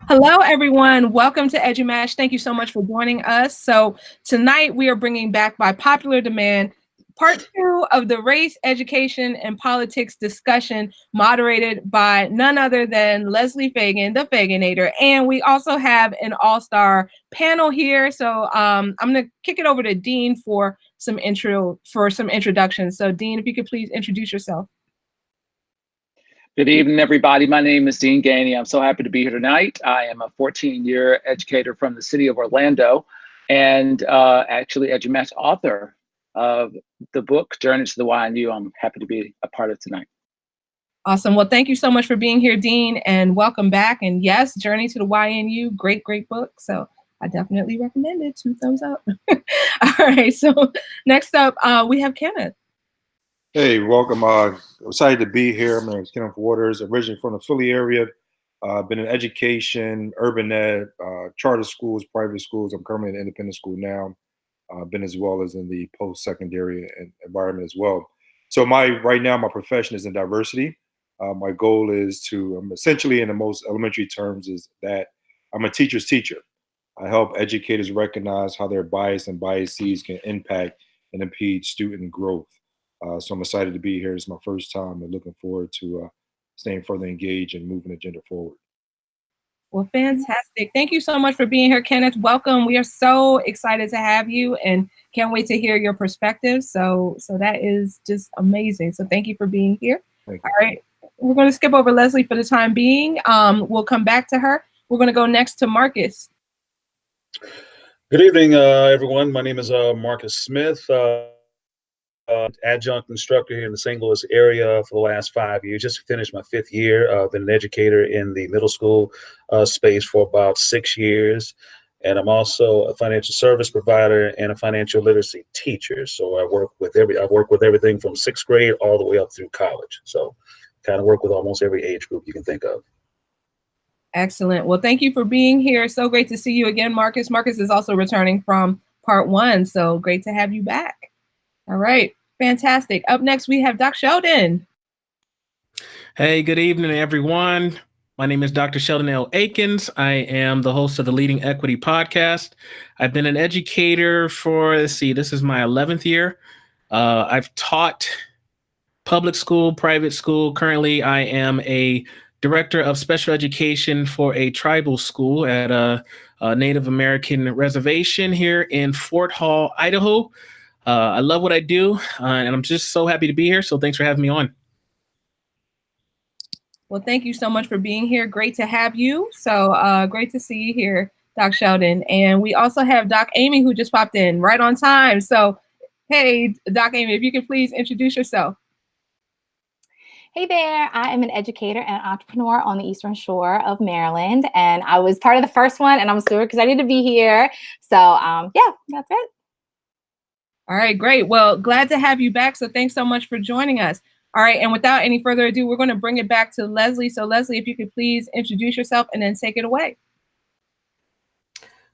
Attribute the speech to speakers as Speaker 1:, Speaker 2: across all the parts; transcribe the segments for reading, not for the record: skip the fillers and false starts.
Speaker 1: Hello, everyone. Welcome to EduMash. Thank you so much for joining us. So tonight we are bringing back by popular demand part two of the race, education, and politics discussion moderated by none other than Leslie Fagan, the Faganator. And we also have an all-star panel here. So I'm going to kick it over to Dean for some introductions. So Dean, if you could please introduce yourself.
Speaker 2: Good evening, everybody. My name is Dean Gainey. I'm so happy to be here tonight. I am a 14-year educator from the city of Orlando and actually EduMash author of the book, Journey to the YNU. I'm happy to be a part of tonight.
Speaker 1: Awesome. Well, thank you so much for being here, Dean, and welcome back. And yes, Journey to the YNU, great book. So I definitely recommend it. 2 thumbs up. All right. So next up, we have Kenneth.
Speaker 3: Hey, welcome. Excited to be here. My name is Kenneth Waters, originally from the Philly area. Been in education, urban ed, charter schools, private schools. I'm currently in an independent school now. Been as well as in the post-secondary environment as well. So right now, my profession is in diversity. My goal is to, essentially in the most elementary terms, is that I'm a teacher's teacher. I help educators recognize how their bias and biases can impact and impede student growth. So I'm excited to be here. It's my first time and looking forward to staying further engaged and moving the agenda forward.
Speaker 1: Well, fantastic. Thank you so much for being here, Kenneth. Welcome. We are so excited to have you and can't wait to hear your perspective. So that is just amazing. So thank you for being here. All right. We're going to skip over Leslie for the time being. We'll come back to her. We're going to go next to Marcus.
Speaker 4: Good evening, everyone. My name is Marcus Smith. Adjunct instructor here in the St. Louis area for the last 5 years. Just finished my 5th year. Been an educator in the middle school space for about 6 years. And I'm also a financial service provider and a financial literacy teacher. So I work with everything from 6th grade all the way up through college. So kind of work with almost every age group you can think of.
Speaker 1: Excellent. Well, thank you for being here. So great to see you again, Marcus. Marcus is also returning from part 1. So great to have you back. All right. Fantastic. Up next, we have Dr. Sheldon.
Speaker 5: Hey, good evening, everyone. My name is Dr. Sheldon L. Akins. I am the host of the Leading Equity podcast. I've been an educator for, this is my 11th year. I've taught public school, private school. Currently, I am a director of special education for a tribal school at a Native American reservation here in Fort Hall, Idaho. I love what I do, and I'm just so happy to be here. So thanks for having me on.
Speaker 1: Well, thank you so much for being here. Great to have you. So great to see you here, Doc Sheldon. And we also have Doc Amy, who just popped in right on time. So, hey, Doc Amy, if you could please introduce yourself.
Speaker 6: Hey there, I am an educator and entrepreneur on the Eastern Shore of Maryland, and I was part of the first one, and I'm super excited to be here. So yeah, that's it.
Speaker 1: All right, great. Well, glad to have you back. So thanks so much for joining us. All right, and without any further ado, we're going to bring it back to Leslie. So Leslie, if you could please introduce yourself and then take it away.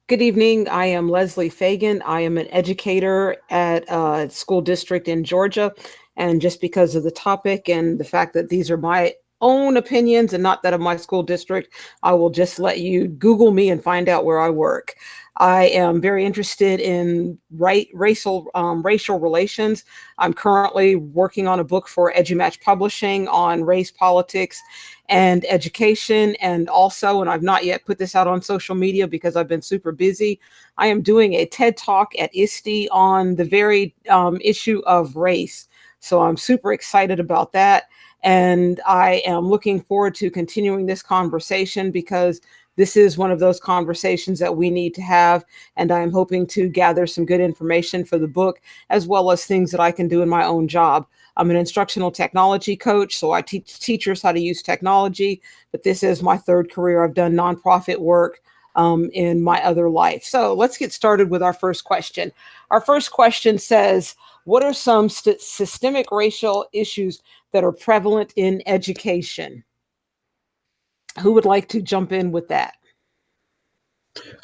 Speaker 7: Good evening. I am Leslie Fagan. I am an educator at a school district in Georgia. And just because of the topic and the fact that these are my own opinions and not that of my school district, I will just let you Google me and find out where I work. I am very interested in racial relations. I'm currently working on a book for EduMatch Publishing on race, politics, and education. And also, and I've not yet put this out on social media because I've been super busy, I am doing a TED Talk at ISTE on the very issue of race. So I'm super excited about that. And I am looking forward to continuing this conversation because this is one of those conversations that we need to have. And I'm hoping to gather some good information for the book, as well as things that I can do in my own job. I'm an instructional technology coach, so I teach teachers how to use technology, but this is my 3rd career. I've done nonprofit work in my other life. So let's get started with our first question. Our first question says, what are some systemic racial issues that are prevalent in education? Who would like to jump in with that?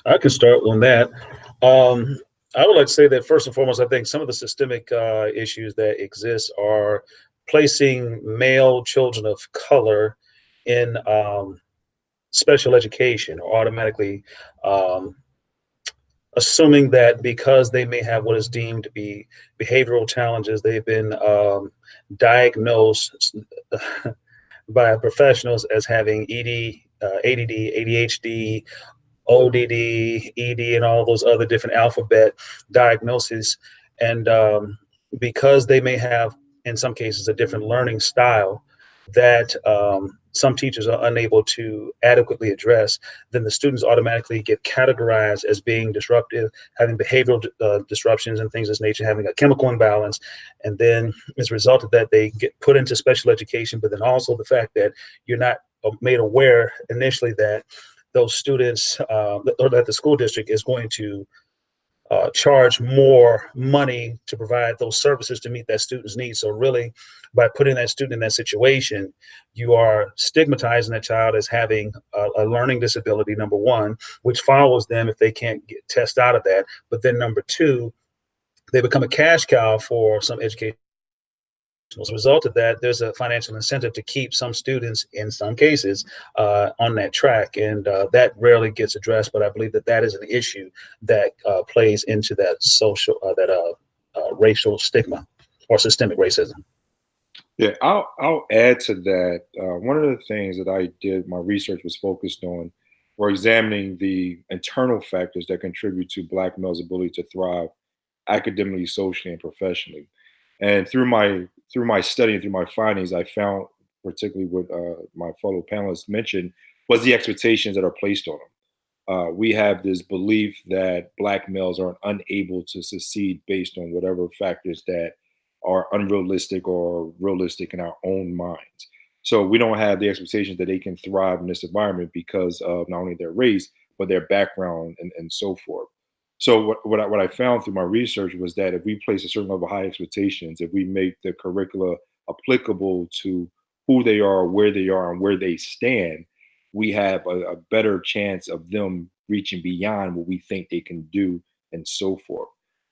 Speaker 4: I can start on that. I would like to say that first and foremost, I think some of the systemic issues that exist are placing male children of color in special education, or automatically assuming that because they may have what is deemed to be behavioral challenges, they've been diagnosed by professionals as having ADD, ADHD, ODD, ED, and all those other different alphabet diagnoses. And because they may have, in some cases, a different learning style that some teachers are unable to adequately address, then the students automatically get categorized as being disruptive, having behavioral disruptions and things of this nature, having a chemical imbalance. And then as a result of that, they get put into special education, but then also the fact that you're not made aware initially that those students or that the school district is going to charge more money to provide those services to meet that student's needs. So really, by putting that student in that situation, you are stigmatizing that child as having a learning disability, number one, which follows them if they can't get test out of that. But then number two, they become a cash cow for some education. As a result of that, there's a financial incentive to keep some students, in some cases, on that track, and that rarely gets addressed. But I believe that that is an issue that plays into that social, racial stigma or systemic racism.
Speaker 3: Yeah, I'll add to that. One of the things that I did, my research was focused on, or examining the internal factors that contribute to Black males' ability to thrive academically, socially, and professionally. And through my study and through my findings, I found, particularly what my fellow panelists mentioned, was the expectations that are placed on them. We have this belief that Black males are unable to succeed based on whatever factors that are unrealistic or realistic in our own minds. So we don't have the expectations that they can thrive in this environment because of not only their race, but their background and so forth. So what I found through my research was that if we place a certain level of high expectations, if we make the curricula applicable to who they are, and where they stand, we have a better chance of them reaching beyond what we think they can do and so forth.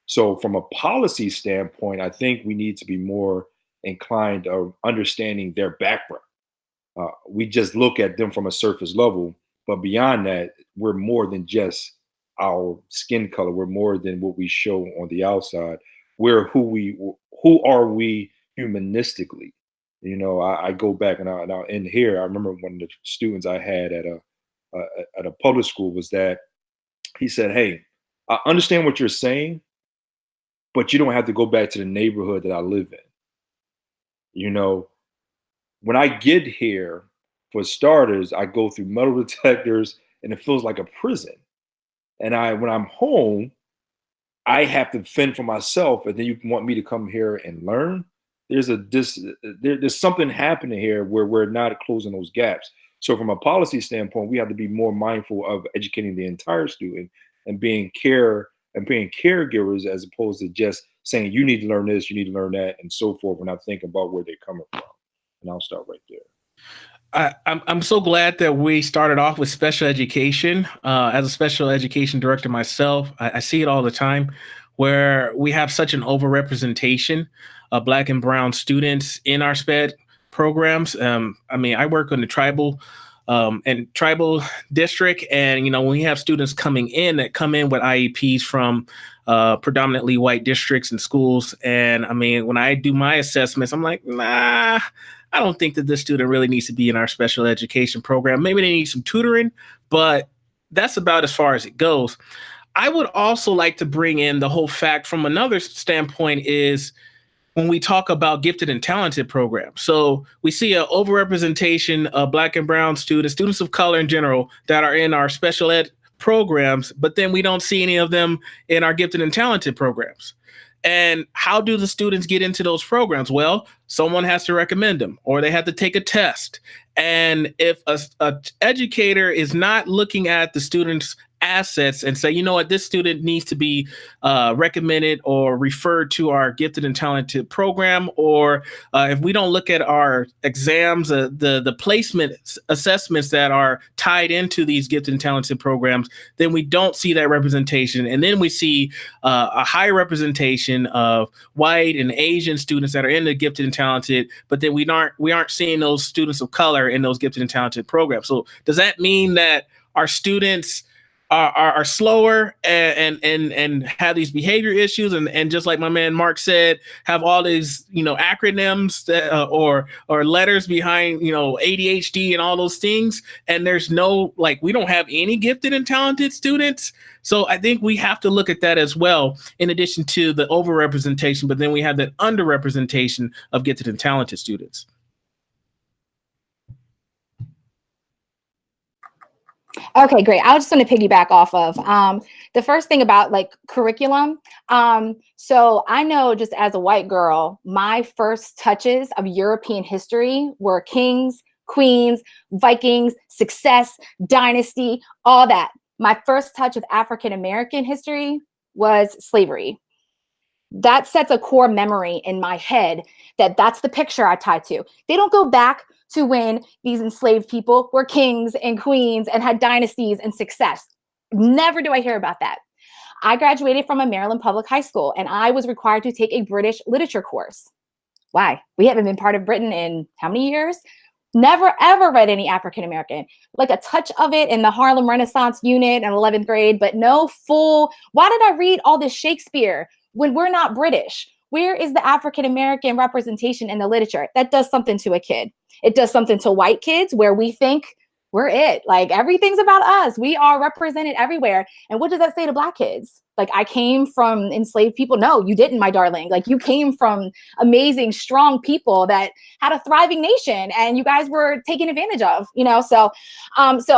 Speaker 3: So from a policy standpoint, I think we need to be more inclined of understanding their background. We just look at them from a surface level, but beyond that, we're more than just our skin color. We're more than what we show on the outside. We're who are we humanistically? You know, I go back and I'll end here. I remember one of the students I had at a public school was that he said, "Hey, I understand what you're saying, but you don't have to go back to the neighborhood that I live in. You know, when I get here, for starters, I go through metal detectors and it feels like a prison. And when I'm home, I have to fend for myself, and then you want me to come here and learn. There's something happening here where we're not closing those gaps. So from a policy standpoint, we have to be more mindful of educating the entire student and being caregivers, as opposed to just saying you need to learn this, you need to learn that, and so forth. We're not thinking about where they're coming from. And I'll start right there.
Speaker 5: I'm so glad that we started off with special education. As a special education director myself, I see it all the time, where we have such an overrepresentation of Black and Brown students in our SPED programs. I mean, I work in the tribal district, and when we have students coming in with IEPs from predominantly white districts and schools, and I mean, when I do my assessments, I'm like, nah, I don't think that this student really needs to be in our special education program. Maybe they need some tutoring, but that's about as far as it goes. I would also like to bring in the whole fact from another standpoint is when we talk about gifted and talented programs. So we see an overrepresentation of Black and Brown students of color in general, that are in our special ed programs, but then we don't see any of them in our gifted and talented programs. And how do the students get into those programs? Well, someone has to recommend them, or they have to take a test. And if a educator is not looking at the student's assets and say, you know what, this student needs to be recommended or referred to our gifted and talented program, or if we don't look at our exams, the placement assessments that are tied into these gifted and talented programs, then we don't see that representation. And then we see a high representation of white and Asian students that are in the gifted and talented, but then we aren't seeing those students of color in those gifted and talented programs. So does that mean that our students are slower and have these behavior issues, and just like my man Mark said, have all these acronyms that, or letters behind ADHD and all those things, and there's no, like, we don't have any gifted and talented students? So I think we have to look at that as well, in addition to the overrepresentation, but then we have that underrepresentation of gifted and talented students.
Speaker 6: Okay, great. I just want to piggyback off of the first thing about like curriculum. So I know, just as a white girl, my first touches of European history were kings, queens, Vikings, success, dynasty, all that. My first touch with African American history was slavery. That sets a core memory in my head that's the picture I tie to. They don't go back to when these enslaved people were kings and queens and had dynasties and success. Never do I hear about that. I graduated from a Maryland public high school, and I was required to take a British literature course. Why? We haven't been part of Britain in how many years? Never, ever read any African American. Like a touch of it in the Harlem Renaissance unit in 11th grade, but no full. Why did I read all this Shakespeare when we're not British? Where is the African American representation in the literature? That does something to a kid. It does something to white kids, where we think we're it. Like, everything's about us. We are represented everywhere. And what does that say to Black kids? Like, I came from enslaved people. No, you didn't, my darling. Like, you came from amazing, strong people that had a thriving nation, and you guys were taken advantage of, So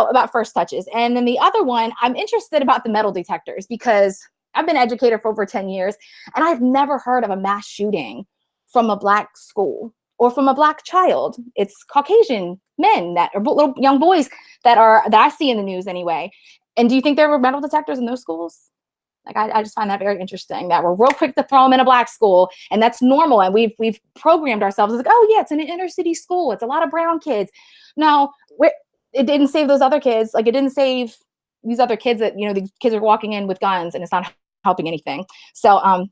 Speaker 6: about first touches. And then the other one, I'm interested about the metal detectors, because I've been an educator for over 10 years, and I've never heard of a mass shooting from a Black school or from a Black child. It's Caucasian men that are little young boys that I see in the news anyway. And do you think there were metal detectors in those schools? Like, I just find that very interesting, that we're real quick to throw them in a Black school, and that's normal. And we've programmed ourselves as like, oh yeah, it's in an inner city school. It's a lot of brown kids. No, it didn't save those other kids. Like, it didn't save these other kids that, the kids are walking in with guns, and it's not helping anything. So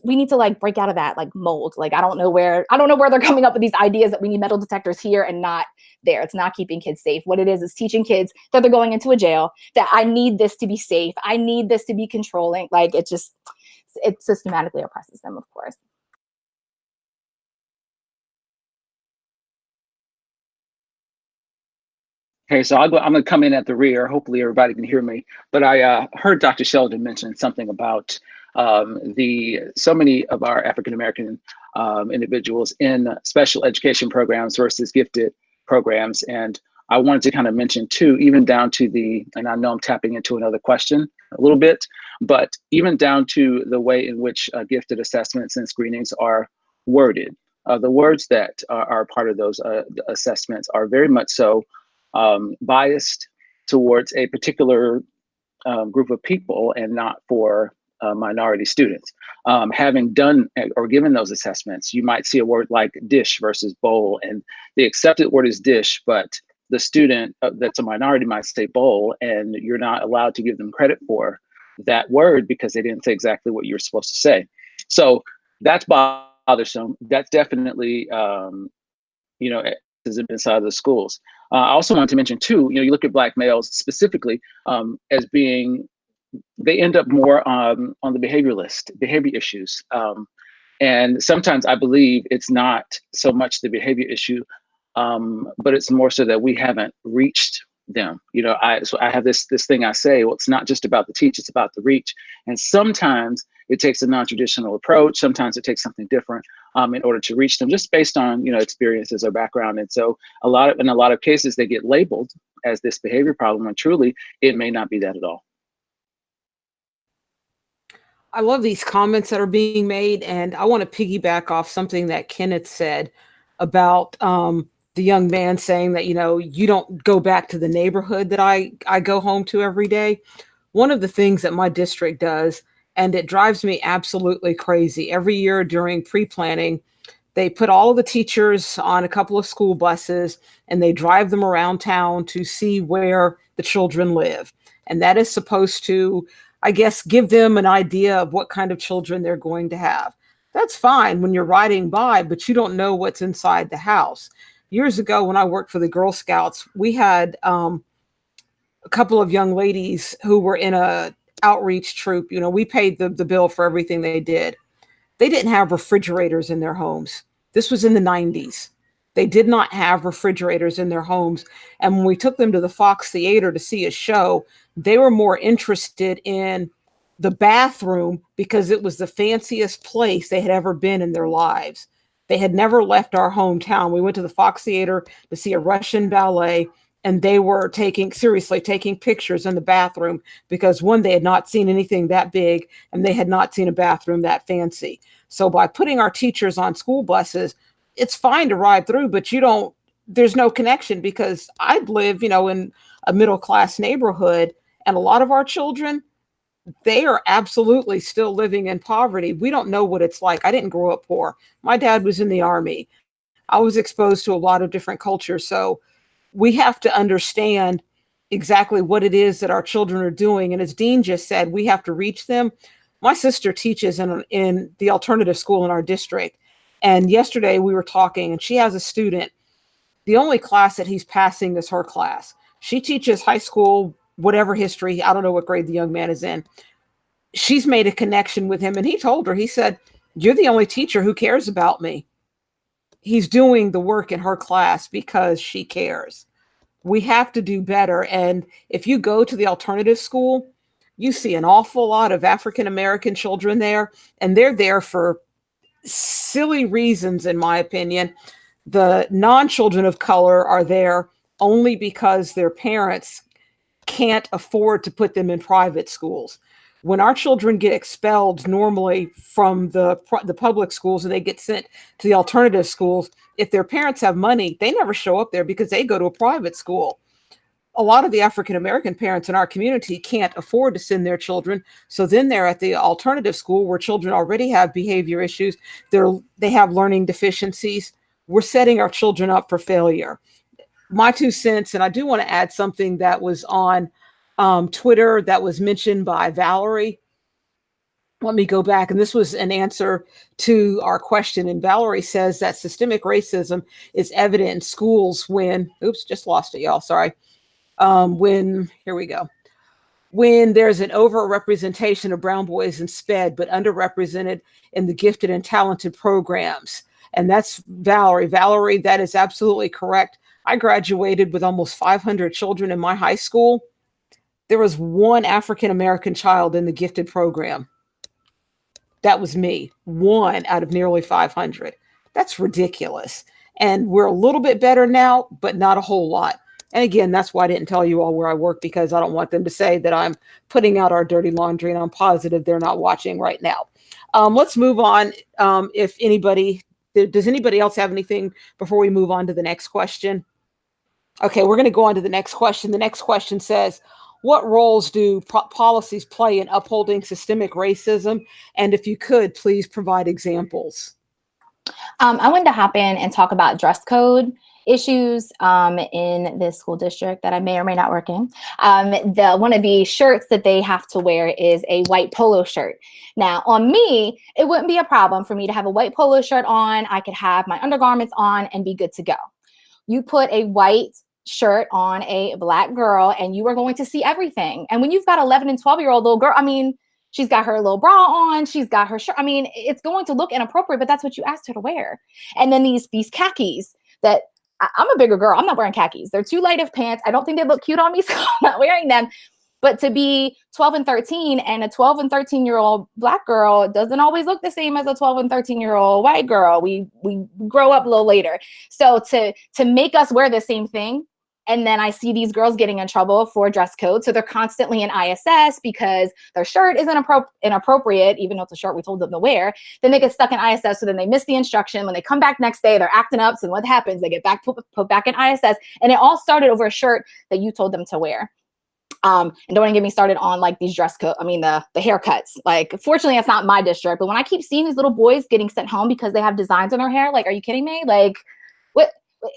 Speaker 6: we need to like break out of that like mold. Like, I don't know where they're coming up with these ideas that we need metal detectors here and not there. It's not keeping kids safe. What it is teaching kids that they're going into a jail, that I need this to be safe. I need this to be controlling. Like, it systematically oppresses them, of course.
Speaker 2: Okay, so I'm going to come in at the rear. Hopefully everybody can hear me. But I heard Dr. Sheldon mention something about so many of our African-American individuals in special education programs versus gifted programs. And I wanted to kind of mention too, even down to and I know I'm tapping into another question a little bit, but even down to the way in which gifted assessments and screenings are worded. The words that are part of those assessments are very much so biased towards a particular group of people and not for minority students. Having done or given those assessments, you might see a word like dish versus bowl, and the accepted word is dish, but the student that's a minority might say bowl, and you're not allowed to give them credit for that word because they didn't say exactly what you're supposed to say. So that's bothersome. That's definitely, inside of the schools. I also want to mention too, you look at Black males specifically as being, they end up more on the behavior issues. And sometimes I believe it's not so much the behavior issue, but it's more so that we haven't reached them. So I have this thing I say, well, it's not just about the teach, it's about the reach. And sometimes it takes a non-traditional approach. Sometimes it takes something different in order to reach them, just based on experiences or background. And so in a lot of cases, they get labeled as this behavior problem, when truly it may not be that at all.
Speaker 7: I love these comments that are being made, and I want to piggyback off something that Kenneth said about the young man saying that, you don't go back to the neighborhood that I go home to every day. One of the things that my district does, and it drives me absolutely crazy, every year during pre-planning, they put all of the teachers on a couple of school buses and they drive them around town to see where the children live. And that is supposed to, I guess, give them an idea of what kind of children they're going to have. That's fine when you're riding by, but you don't know what's inside the house. Years ago, when I worked for the Girl Scouts, we had a couple of young ladies who were in a outreach troop. You know, we paid the bill for everything they did. They didn't have refrigerators in their homes. This was in the 90s. They did not have refrigerators in their homes. And when we took them to the Fox Theater to see a show, they were more interested in the bathroom because it was the fanciest place they had ever been in their lives. They had never left our hometown. We went to the Fox Theater to see a Russian ballet, and they were taking pictures in the bathroom because, one, they had not seen anything that big, and they had not seen a bathroom that fancy. So by putting our teachers on school buses, it's fine to ride through, but there's no connection, because I live, in a middle-class neighborhood, and a lot of our children, they are absolutely still living in poverty. We don't know what it's like. I didn't grow up poor. My dad was in the Army. I was exposed to a lot of different cultures. So we have to understand exactly what it is that our children are doing. And as Dean just said, we have to reach them. My sister teaches in the alternative school in our district. And yesterday we were talking, and she has a student. The only class that he's passing is her class. She teaches high school, whatever history. I don't know what grade the young man is in. She's made a connection with him, and he told her, he said, "You're the only teacher who cares about me." He's doing the work in her class because she cares. We have to do better. And if you go to the alternative school, you see an awful lot of African-American children there, and they're there for silly reasons, in my opinion. The non-children of color are there only because their parents can't afford to put them in private schools. When our children get expelled normally from the public schools and they get sent to the alternative schools, if their parents have money, they never show up there because they go to a private school. A lot of the African-American parents in our community can't afford to send their children. So then they're at the alternative school where children already have behavior issues. They have learning deficiencies. We're setting our children up for failure. My 2 cents, and I do want to add something that was on Twitter that was mentioned by Valerie. Let me go back, and this was an answer to our question. And Valerie says that systemic racism is evident in schools when, just lost it, y'all, sorry. Here we go. When there's an overrepresentation of brown boys in SPED, but underrepresented in the gifted and talented programs. And that's Valerie. Valerie, that is absolutely correct. I graduated with almost 500 children in my high school. There was one African-American child in the gifted program. That was me, one out of nearly 500. That's ridiculous. And we're a little bit better now, but not a whole lot. And again, that's why I didn't tell you all where I work, because I don't want them to say that I'm putting out our dirty laundry, and I'm positive they're not watching right now. Let's move on. Does anybody else have anything before we move on to the next question? Okay, we're going to go on to the next question. The next question says, what roles do policies play in upholding systemic racism? And if you could, please provide examples.
Speaker 6: I wanted to hop in and talk about dress code issues in this school district that I may or may not work in. One of the shirts that they have to wear is a white polo shirt. Now, on me, it wouldn't be a problem for me to have a white polo shirt on. I could have my undergarments on and be good to go. You put a white shirt on a black girl and you are going to see everything. And when you've got 11 and 12-year-old little girl, she's got her little bra on, she's got her shirt. It's going to look inappropriate, but that's what you asked her to wear. And then these khakis that I'm a bigger girl. I'm not wearing khakis. They're too light of pants. I don't think they look cute on me, so I'm not wearing them. But to be 12 and 13 and a 12 and 13-year-old black girl doesn't always look the same as a 12 and 13-year-old white girl. We grow up a little later. So to make us wear the same thing, and then I see these girls getting in trouble for dress code. So they're constantly in ISS because their shirt is inappropriate, even though it's a shirt we told them to wear. Then they get stuck in ISS. So then they miss the instruction. When they come back next day, they're acting up. So what happens? They get put back in ISS. And it all started over a shirt that you told them to wear. And don't even get me started on like these dress code. The haircuts. Like, fortunately, that's not my district. But when I keep seeing these little boys getting sent home because they have designs on their hair, like, are you kidding me? Like,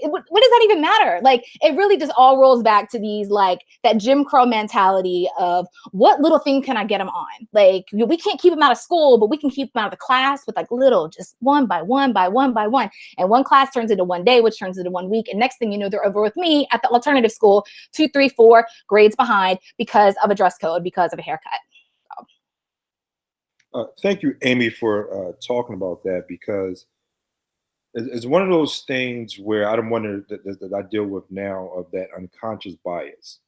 Speaker 6: what does that even matter? Like, it really just all rolls back to these, like, that Jim Crow mentality of what little thing can I get them on? Like, we can't keep them out of school, but we can keep them out of the class with like little, just one by one by one by one. And one class turns into one day, which turns into 1 week. And next thing you know, they're over with me at the alternative school, 2, 3, 4 grades behind because of a dress code, because of a haircut.
Speaker 3: Thank you, Amy, for talking about that, because it's one of those things where I don't wonder that I deal with now, of that unconscious bias,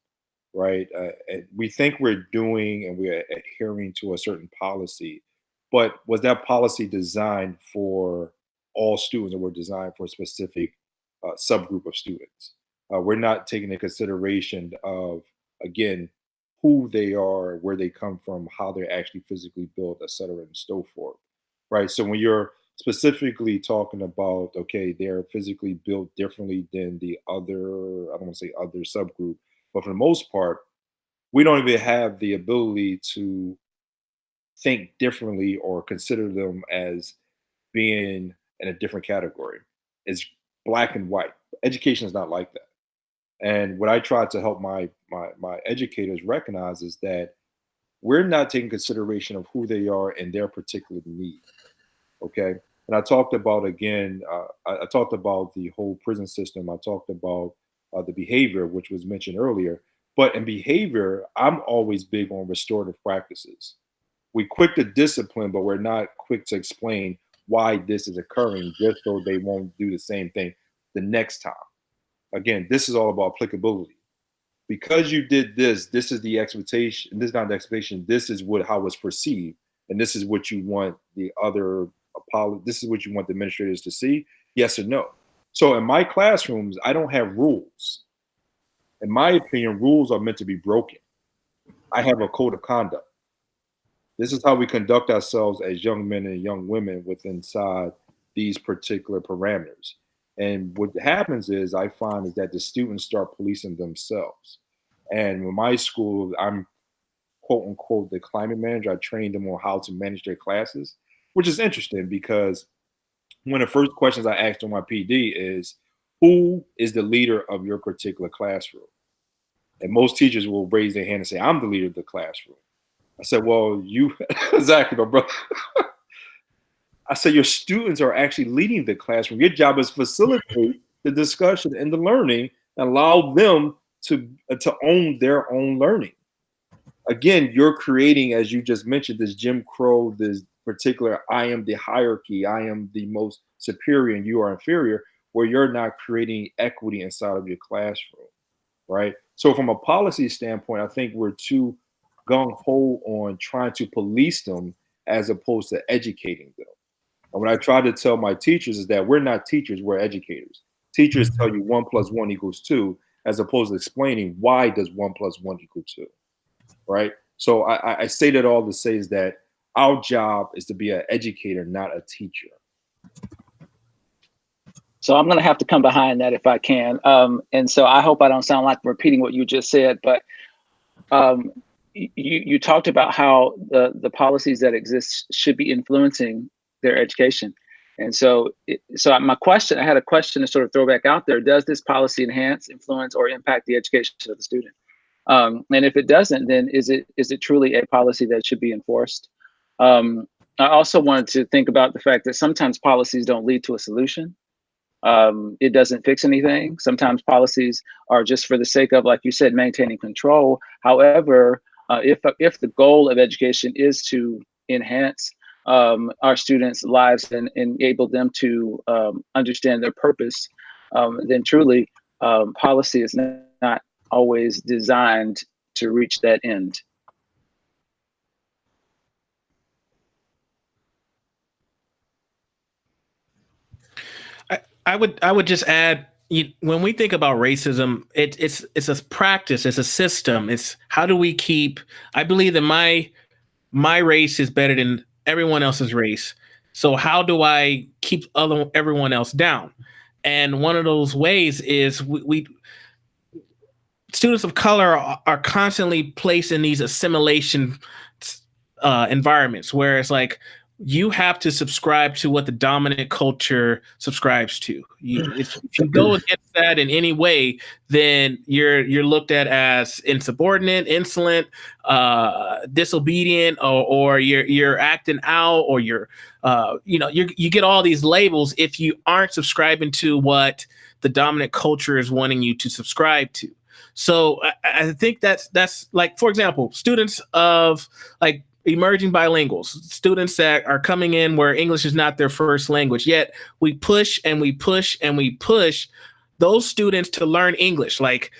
Speaker 3: right? And we think we're doing and we're adhering to a certain policy, but was that policy designed for all students, or were designed for a specific subgroup of students? We're not taking into consideration of, again, who they are, where they come from, how they're actually physically built, et cetera, and so forth, right? So when you're specifically talking about, okay, they're physically built differently than the other, I don't want to say other subgroup, but for the most part, we don't even have the ability to think differently or consider them as being in a different category. It's black and white. Education is not like that. And what I try to help my educators recognize is that we're not taking consideration of who they are and their particular need. Okay. And I talked about, again, I talked about the whole prison system. I talked about the behavior, which was mentioned earlier. But in behavior, I'm always big on restorative practices. We're quick to discipline, but we're not quick to explain why this is occurring, just so they won't do the same thing the next time. Again, this is all about applicability. Because you did this, this is the expectation. This is not the expectation. This is how it's perceived, and this is what you want the other this is what you want the administrators to see. Yes or no. So in my classrooms, I don't have rules. In my opinion, rules are meant to be broken. I have a code of conduct. This is how we conduct ourselves as young men and young women inside these particular parameters. And what happens is, I find is that the students start policing themselves. And in my school, I'm quote unquote the climate manager. I trained them on how to manage their classes, which is interesting, because one of the first questions I asked on my PD is, who is the leader of your particular classroom? And most teachers will raise their hand and say, I'm the leader of the classroom. I said, well, you, exactly, my brother. I said, your students are actually leading the classroom. Your job is facilitate the discussion and the learning, and allow them to own their own learning. Again, you're creating, as you just mentioned, this Jim Crow, this particular, I am the hierarchy, I am the most superior and you are inferior, where you're not creating equity inside of your classroom, right? So from a policy standpoint, I think we're too gung-ho on trying to police them as opposed to educating them. And what I try to tell my teachers is that we're not teachers, we're educators. Teachers tell you 1 + 1 = 2, as opposed to explaining why does 1 + 1 = 2, right? So I say that all to say is that our job is to be an educator, not a teacher.
Speaker 2: So I'm going to have to come behind that if I can. And so I hope I don't sound like I'm repeating what you just said, but you talked about how the policies that exist should be influencing their education. And so my question, I had a question to sort of throw back out there. Does this policy enhance, influence, or impact the education of the student? And if it doesn't, then is it truly a policy that should be enforced? I also wanted to think about the fact that sometimes policies don't lead to a solution. It doesn't fix anything. Sometimes policies are just for the sake of, like you said, maintaining control. However, if the goal of education is to enhance our students' lives and enable them to understand their purpose, then truly policy is not always designed to reach that end.
Speaker 5: I would just add, when we think about racism, it's a practice, it's a system. It's how do we keep, I believe that my race is better than everyone else's race. So how do I keep everyone else down? And one of those ways is we students of color are constantly placed in these assimilation environments where it's like, you have to subscribe to what the dominant culture subscribes to. If you go against that in any way, then you're looked at as insubordinate, insolent, disobedient, or you're acting out, or you get all these labels if you aren't subscribing to what the dominant culture is wanting you to subscribe to. So I think that's like, for example, students of like emerging bilinguals, students that are coming in where English is not their first language, yet we push and we push and we push those students to learn English. Like,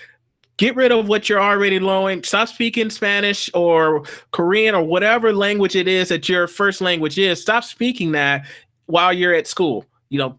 Speaker 5: get rid of what you're already knowing. Stop speaking Spanish or Korean or whatever language it is that your first language is. Stop speaking that while you're at school.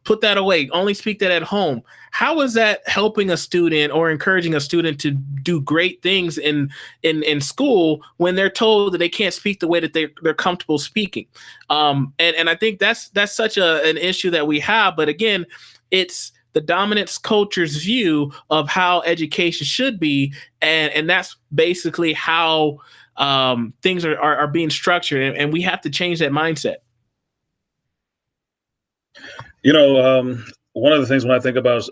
Speaker 5: Put that away. Only speak that at home. How is that helping a student or encouraging a student to do great things in school when they're told that they can't speak the way that they're comfortable speaking? And I think that's such an issue that we have. But again, it's the dominant culture's view of how education should be, and that's basically how things are being structured, and we have to change that mindset.
Speaker 4: One of the things when I think about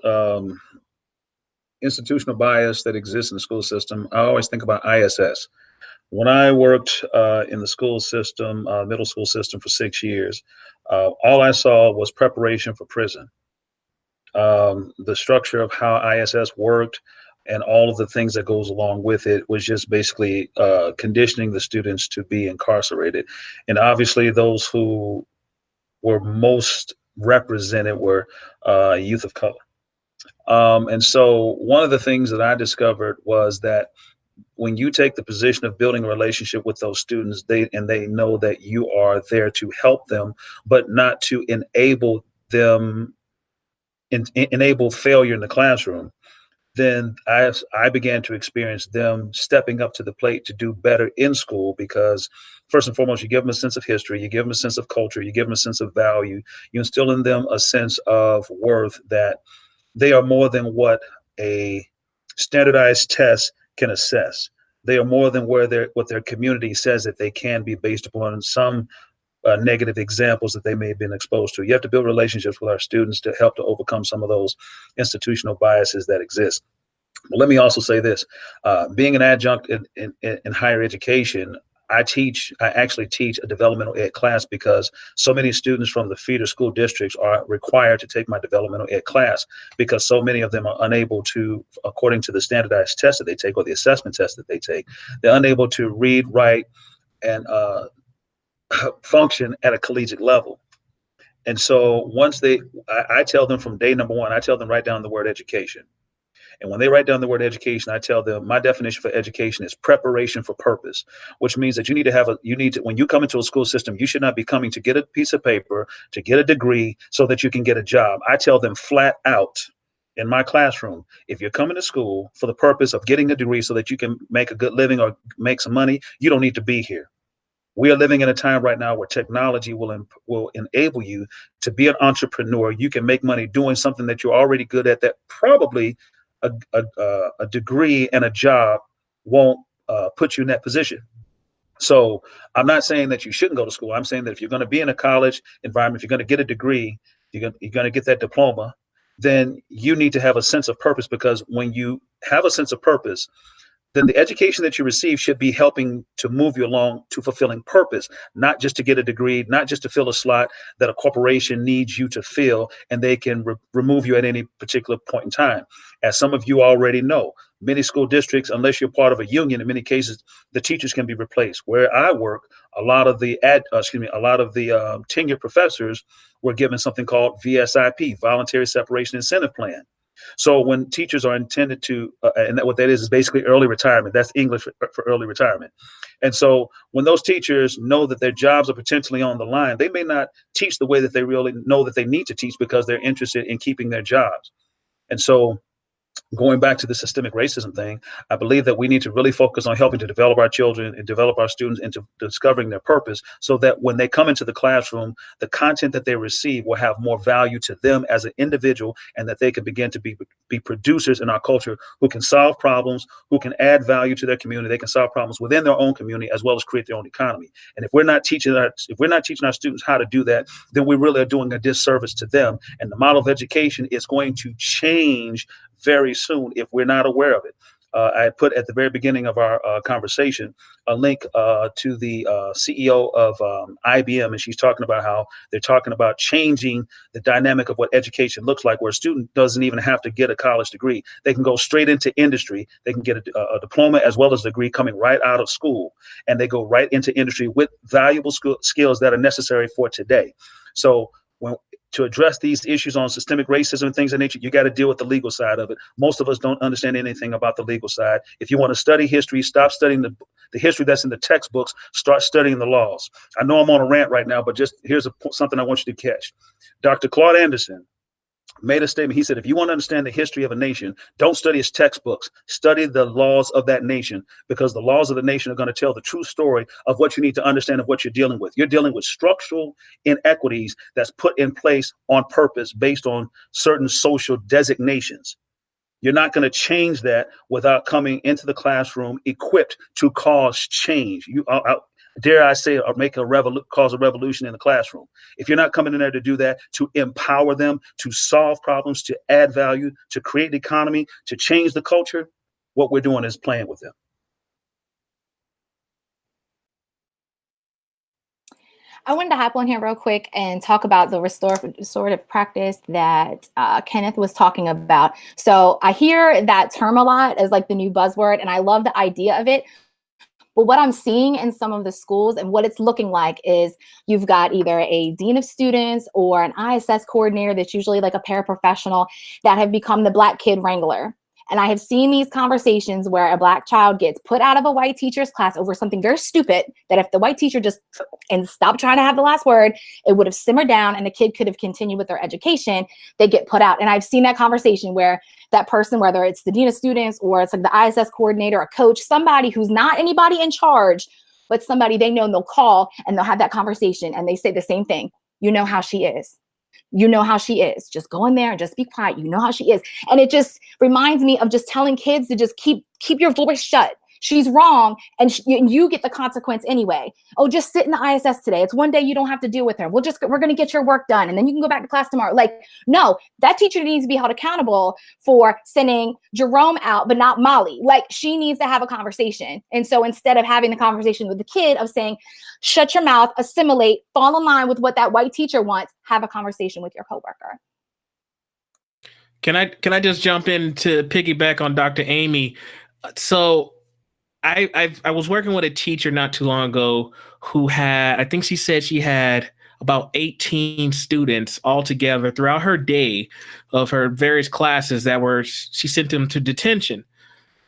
Speaker 4: institutional bias that exists in the school system, I always think about ISS. When I worked in the school system, middle school system for 6 years, all I saw was preparation for prison. The structure of how ISS worked and all of the things that goes along with it was just basically conditioning the students to be incarcerated. And obviously those who were most represented were youth of color. And so one of the things that I discovered was that when you take the position of building a relationship with those students, they know that you are there to help them, but not to enable them, enable failure in the classroom, then I began to experience them stepping up to the plate to do better in school, because first and foremost, you give them a sense of history, you give them a sense of culture, you give them a sense of value, you instill in them a sense of worth, that they are more than what a standardized test can assess. They are more than what their community says that they can be, based upon some negative examples that they may have been exposed to. You have to build relationships with our students to help to overcome some of those institutional biases that exist. But let me also say this, being an adjunct in higher education, I actually teach a developmental ed class, because so many students from the feeder school districts are required to take my developmental ed class, because so many of them are unable to, according to the standardized test that they take or the assessment test that they take, they're unable to read, write, and function at a collegiate level. And so once I tell them from day number one, I tell them write down the word education. And when they write down the word education, I tell them my definition for education is preparation for purpose, which means that when you come into a school system, you should not be coming to get a piece of paper, to get a degree so that you can get a job. I tell them flat out in my classroom, if you're coming to school for the purpose of getting a degree so that you can make a good living or make some money, you don't need to be here. We are living in a time right now where technology will enable you to be an entrepreneur. You can make money doing something that you're already good at, that probably a degree and a job won't put you in that position. So I'm not saying that you shouldn't go to school. I'm saying that if you're going to be in a college environment, if you're going to get a degree, you're going to get that diploma, then you need to have a sense of purpose, because when you have a sense of purpose, then the education that you receive should be helping to move you along to fulfilling purpose, not just to get a degree, not just to fill a slot that a corporation needs you to fill, and they can remove you at any particular point in time. As some of you already know, many school districts, unless you're part of a union, in many cases, the teachers can be replaced. Where I work, a lot of the tenured professors were given something called VSIP, Voluntary Separation Incentive Plan. So when teachers are intended to, and what that is basically early retirement. That's English for early retirement. And so when those teachers know that their jobs are potentially on the line, they may not teach the way that they really know that they need to teach, because they're interested in keeping their jobs. And so going back to the systemic racism thing, I believe that we need to really focus on helping to develop our children and develop our students into discovering their purpose, so that when they come into the classroom, the content that they receive will have more value to them as an individual, and that they can begin to be producers in our culture who can solve problems, who can add value to their community. They can solve problems within their own community as well as create their own economy. And if we're not teaching our students how to do that, then we really are doing a disservice to them. And the model of education is going to change very soon if we're not aware of it. I put at the very beginning of our conversation a link to the CEO of IBM, and she's talking about how they're talking about changing the dynamic of what education looks like, where a student doesn't even have to get a college degree. They can go straight into industry. They can get a diploma as well as a degree coming right out of school, and they go right into industry with valuable skills that are necessary for today. So to address these issues on systemic racism and things of nature, you got to deal with the legal side of it. Most of us don't understand anything about the legal side. If you want to study history, stop studying the history that's in the textbooks, start studying the laws. I know I'm on a rant right now, but just here's something I want you to catch. Dr. Claude Anderson made a statement. He said, if you want to understand the history of a nation, don't study its textbooks, study the laws of that nation, because the laws of the nation are going to tell the true story of what you need to understand of what you're dealing with. You're dealing with structural inequities that's put in place on purpose based on certain social designations. You're not going to change that without coming into the classroom equipped to cause change. Dare I say, or cause a revolution in the classroom. If you're not coming in there to do that, to empower them, to solve problems, to add value, to create the economy, to change the culture, what we're doing is playing with them.
Speaker 6: I wanted to hop on here real quick and talk about the restorative practice that Kenneth was talking about. So I hear that term a lot as like the new buzzword, and I love the idea of it. But what I'm seeing in some of the schools and what it's looking like is you've got either a dean of students or an ISS coordinator that's usually like a paraprofessional that have become the Black kid wrangler. And I have seen these conversations where a Black child gets put out of a white teacher's class over something very stupid, that if the white teacher just and stopped trying to have the last word, it would have simmered down and the kid could have continued with their education. They get put out. And I've seen that conversation where that person, whether it's the dean of students or it's like the ISS coordinator, a coach, somebody who's not anybody in charge, but somebody they know, and they'll call and they'll have that conversation and they say the same thing. You know how she is. You know how she is. Just go in there and just be quiet. You know how she is. And it just reminds me of just telling kids to just keep your voice shut. She's wrong, and you get the consequence anyway. Oh, just sit in the ISS today. It's one day you don't have to deal with her. We're going to get your work done, and then you can go back to class tomorrow. Like, no, that teacher needs to be held accountable for sending Jerome out, but not Molly. Like, she needs to have a conversation. And so instead of having the conversation with the kid of saying, shut your mouth, assimilate, fall in line with what that white teacher wants, have a conversation with your coworker.
Speaker 5: Can I just jump in to piggyback on Dr. Amy? So I was working with a teacher not too long ago who had, I think she said she had about 18 students altogether throughout her day of her various classes she sent them to detention.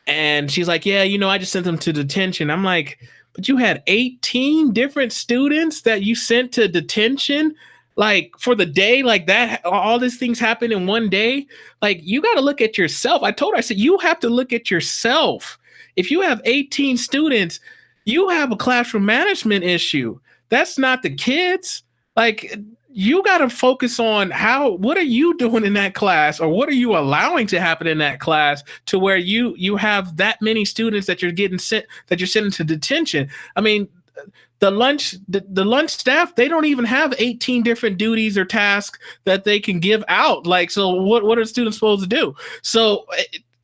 Speaker 5: And she's like, yeah, I just sent them to detention. I'm like, but you had 18 different students that you sent to detention, like for the day, like that, all these things happen in one day. Like, you got to look at yourself. I told her, I said, you have to look at yourself. If you have 18 students, you have a classroom management issue. That's not the kids. Like, you got to focus on what are you doing in that class, or what are you allowing to happen in that class to where you have that many students that you're sending to detention. I mean, the lunch staff, they don't even have 18 different duties or tasks that they can give out. Like, so what are students supposed to do? So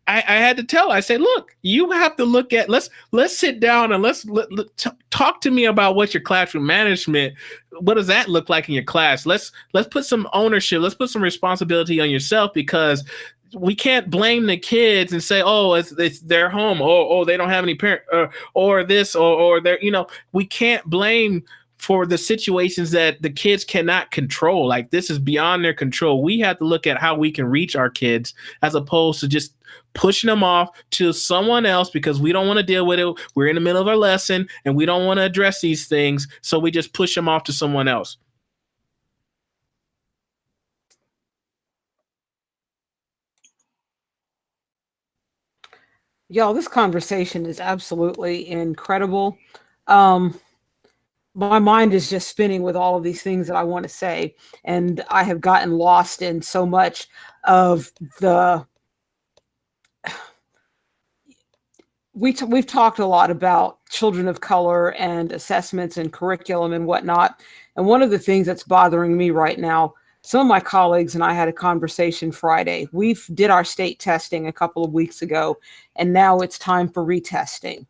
Speaker 5: I had to tell her, I said, look, you have to look at, let's sit down and let's talk to me about what your classroom management, what does that look like in your class? Let's put some ownership, let's put some responsibility on yourself, because we can't blame the kids and say, oh, it's their home, or they don't have any parent, or this, or they're, we can't blame for the situations that the kids cannot control. Like, this is beyond their control. We have to look at how we can reach our kids, as opposed to just pushing them off to someone else because we don't want to deal with it. We're in the middle of our lesson and we don't want to address these things, so we just push them off to someone else.
Speaker 7: Y'all, this conversation is absolutely incredible. Um, my mind is just spinning with all of these things that I want to say, and I have gotten lost in so much of the. We've talked a lot about children of color and assessments and curriculum and whatnot. And one of the things that's bothering me right now, some of my colleagues and I had a conversation Friday. We did our state testing a couple of weeks ago, and now it's time for retesting.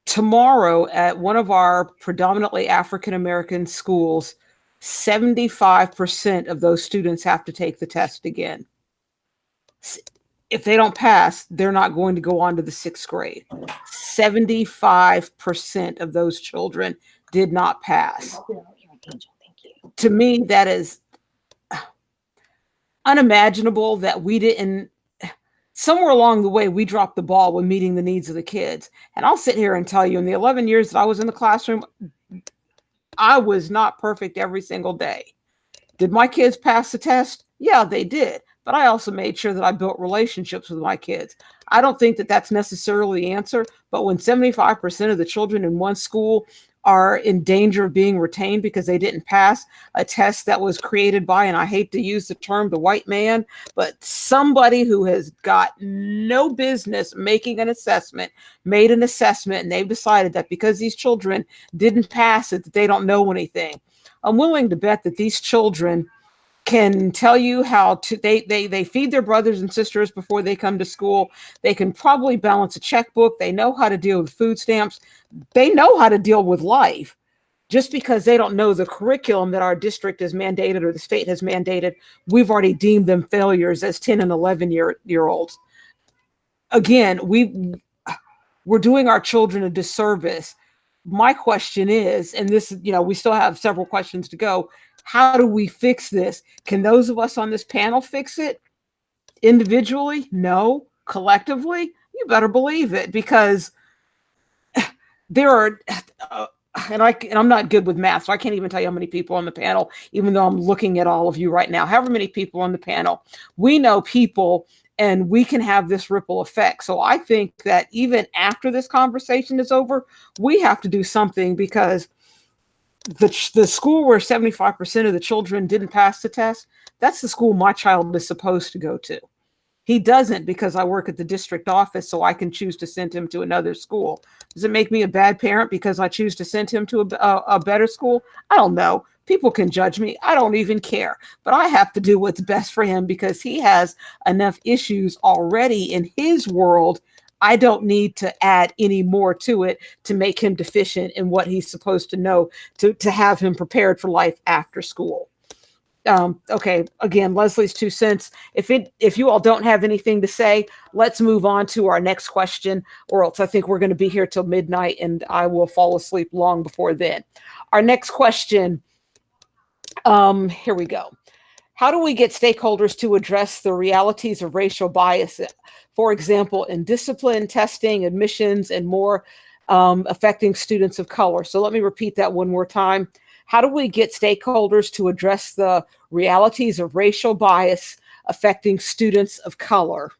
Speaker 7: Tomorrow at one of our predominantly African American schools, 75% of those students have to take the test again. If they don't pass, they're not going to go on to the 6th grade. 75% of those children did not pass. To me, that is unimaginable that we didn't, somewhere along the way, we dropped the ball with meeting the needs of the kids. And I'll sit here and tell you, in the 11 years that I was in the classroom, I was not perfect every single day. Did my kids pass the test? Yeah, they did. But I also made sure that I built relationships with my kids. I don't think that that's necessarily the answer, but when 75% of the children in one school are in danger of being retained because they didn't pass a test that was created by, and I hate to use the term the white man, but somebody who has got no business making an assessment, made an assessment, and they've decided that because these children didn't pass it, that they don't know anything. I'm willing to bet that these children can tell you how to they feed their brothers and sisters before they come to school. They can probably balance a checkbook. They know how to deal with food stamps. They know how to deal with life. Just because they don't know the curriculum that our district has mandated or the state has mandated, we've already deemed them failures as 10 and 11-year-olds. Again, we're doing our children a disservice. My question is, and this, we still have several questions to go. How do we fix this? Can those of us on this panel fix it individually? No. Collectively? You better believe it, because there are, and I'm not good with math, so I can't even tell you how many people on the panel, even though I'm looking at all of you right now. However many people on the panel, we know people, and we can have this ripple effect. So I think that even after this conversation is over, we have to do something, because the school where 75% of the children didn't pass the test, that's the school my child is supposed to go to. He doesn't, because I work at the district office, so I can choose to send him to another school. Does it make me a bad parent because I choose to send him to a better school? I don't know. People can judge me. I don't even care. But I have to do what's best for him, because he has enough issues already in his world. I don't need to add any more to it to make him deficient in what he's supposed to know to have him prepared for life after school. Okay, again, Leslie's 2 cents. If you all don't have anything to say, let's move on to our next question, or else I think we're going to be here till midnight and I will fall asleep long before then. Our next question, here we go. How do we get stakeholders to address the realities of racial bias, for example, in discipline, testing, admissions, and more, affecting students of color? So let me repeat that one more time. How do we get stakeholders to address the realities of racial bias affecting students of color?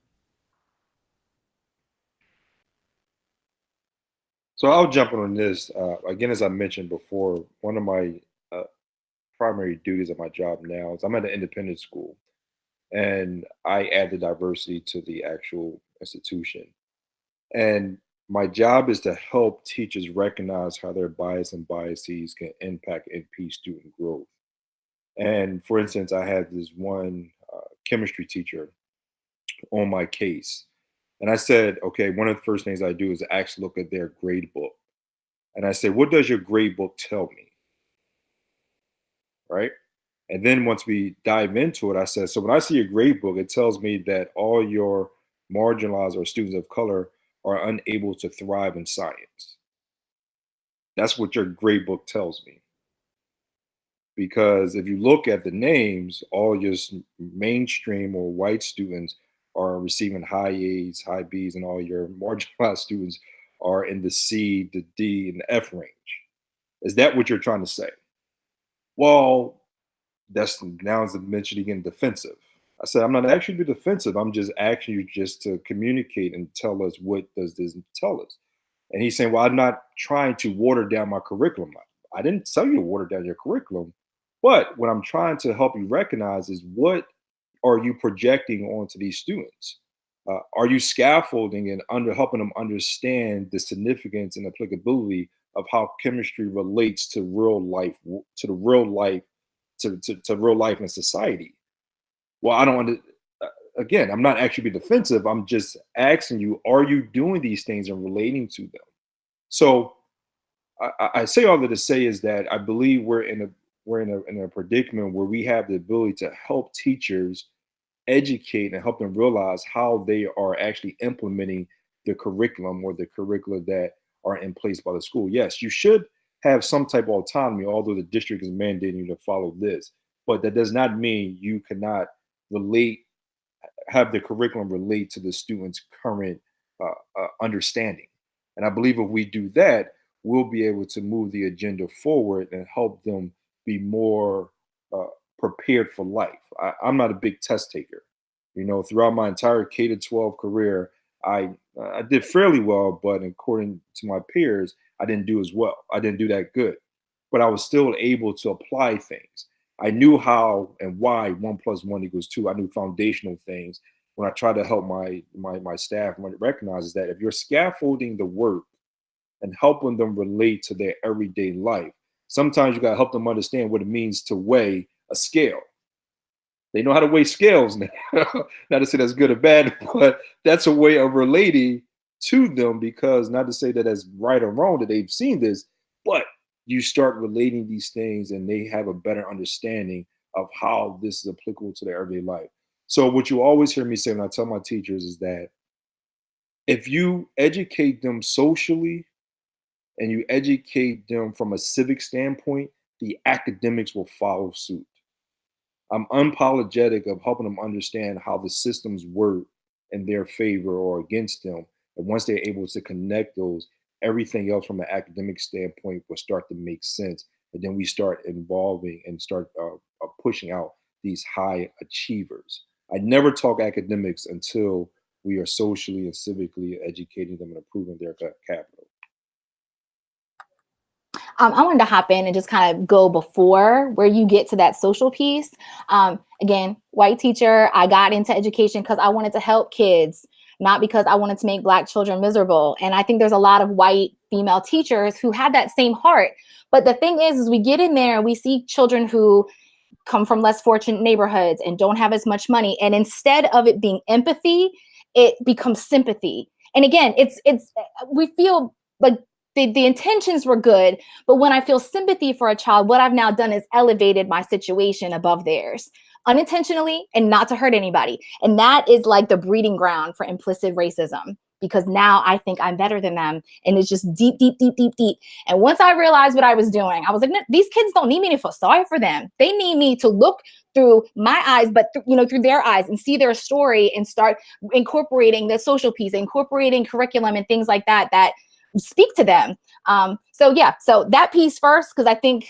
Speaker 3: So I'll jump on this. Again, as I mentioned before, one of my primary duties of my job now is I'm at an independent school, and I add the diversity to the actual institution. And my job is to help teachers recognize how their bias and biases can impact and impede student growth. And for instance, I had this one chemistry teacher on my case. And I said, okay, one of the first things I do is actually look at their grade book. And I said, what does your grade book tell me? Right? And then once we dive into it, I said, so when I see your grade book, it tells me that all your marginalized or students of color are unable to thrive in science. That's what your grade book tells me. Because if you look at the names, all your mainstream or white students are receiving high A's, high B's, and all your marginalized students are in the C, the D, and the F range. Is that what you're trying to say? Well, that's now is mentioned again defensive. I said, I'm not asking you to be defensive. I'm just asking you just to communicate and tell us what does this tell us. And he's saying, well, I'm not trying to water down my curriculum. I didn't tell you to water down your curriculum. But what I'm trying to help you recognize is what are you projecting onto these students? Are you scaffolding and helping them understand the significance and applicability of how chemistry relates to real life, to the real life, to real life and society? Well, I don't want to. Again, I'm not actually being defensive. I'm just asking you: are you doing these things and relating to them? So I say all that to say is that I believe we're in a predicament where we have the ability to help teachers educate and help them realize how they are actually implementing the curriculum or the curricula that are in place by the school. Yes, you should have some type of autonomy, although the district is mandating you to follow this. But that does not mean you cannot have the curriculum relate to the student's current understanding. And I believe if we do that, we'll be able to move the agenda forward and help them be more prepared for life. I'm not a big test taker. Throughout my entire K to 12 career, I did fairly well, but according to my peers, I didn't do as well. I didn't do that good, but I was still able to apply things. I knew how and why 1 + 1 = 2. I knew foundational things. When I try to help my staff recognize that if you're scaffolding the work and helping them relate to their everyday life, sometimes you got to help them understand what it means to weigh a scale. They know how to weigh scales now. Not to say that's good or bad, but that's a way of relating to them, because not to say that that's right or wrong that they've seen this, but you start relating these things and they have a better understanding of how this is applicable to their everyday life. So what you always hear me say when I tell my teachers is that if you educate them socially and you educate them from a civic standpoint, the academics will follow suit. I'm unapologetic of helping them understand how the systems work in their favor or against them. And once they're able to connect those, everything else from an academic standpoint will start to make sense. And then we start involving and start pushing out these high achievers. I never talk academics until we are socially and civically educating them and improving their capital.
Speaker 6: I wanted to hop in and just kind of go before where you get to that social piece. Again, white teacher, I got into education because I wanted to help kids, not because I wanted to make Black children miserable. And I think there's a lot of white female teachers who had that same heart. But the thing is we get in there and we see children who come from less fortunate neighborhoods and don't have as much money. And instead of it being empathy, it becomes sympathy. And again, we feel like the intentions were good, but when I feel sympathy for a child, what I've now done is elevated my situation above theirs, unintentionally and not to hurt anybody. And that is like the breeding ground for implicit racism, because now I think I'm better than them. And it's just deep, deep, deep, deep, deep. And once I realized what I was doing, I was like, no, these kids don't need me to feel sorry for them. They need me to look through my eyes, but through their eyes, and see their story and start incorporating the social piece, incorporating curriculum and things like that speak to them. So that piece first, because I think,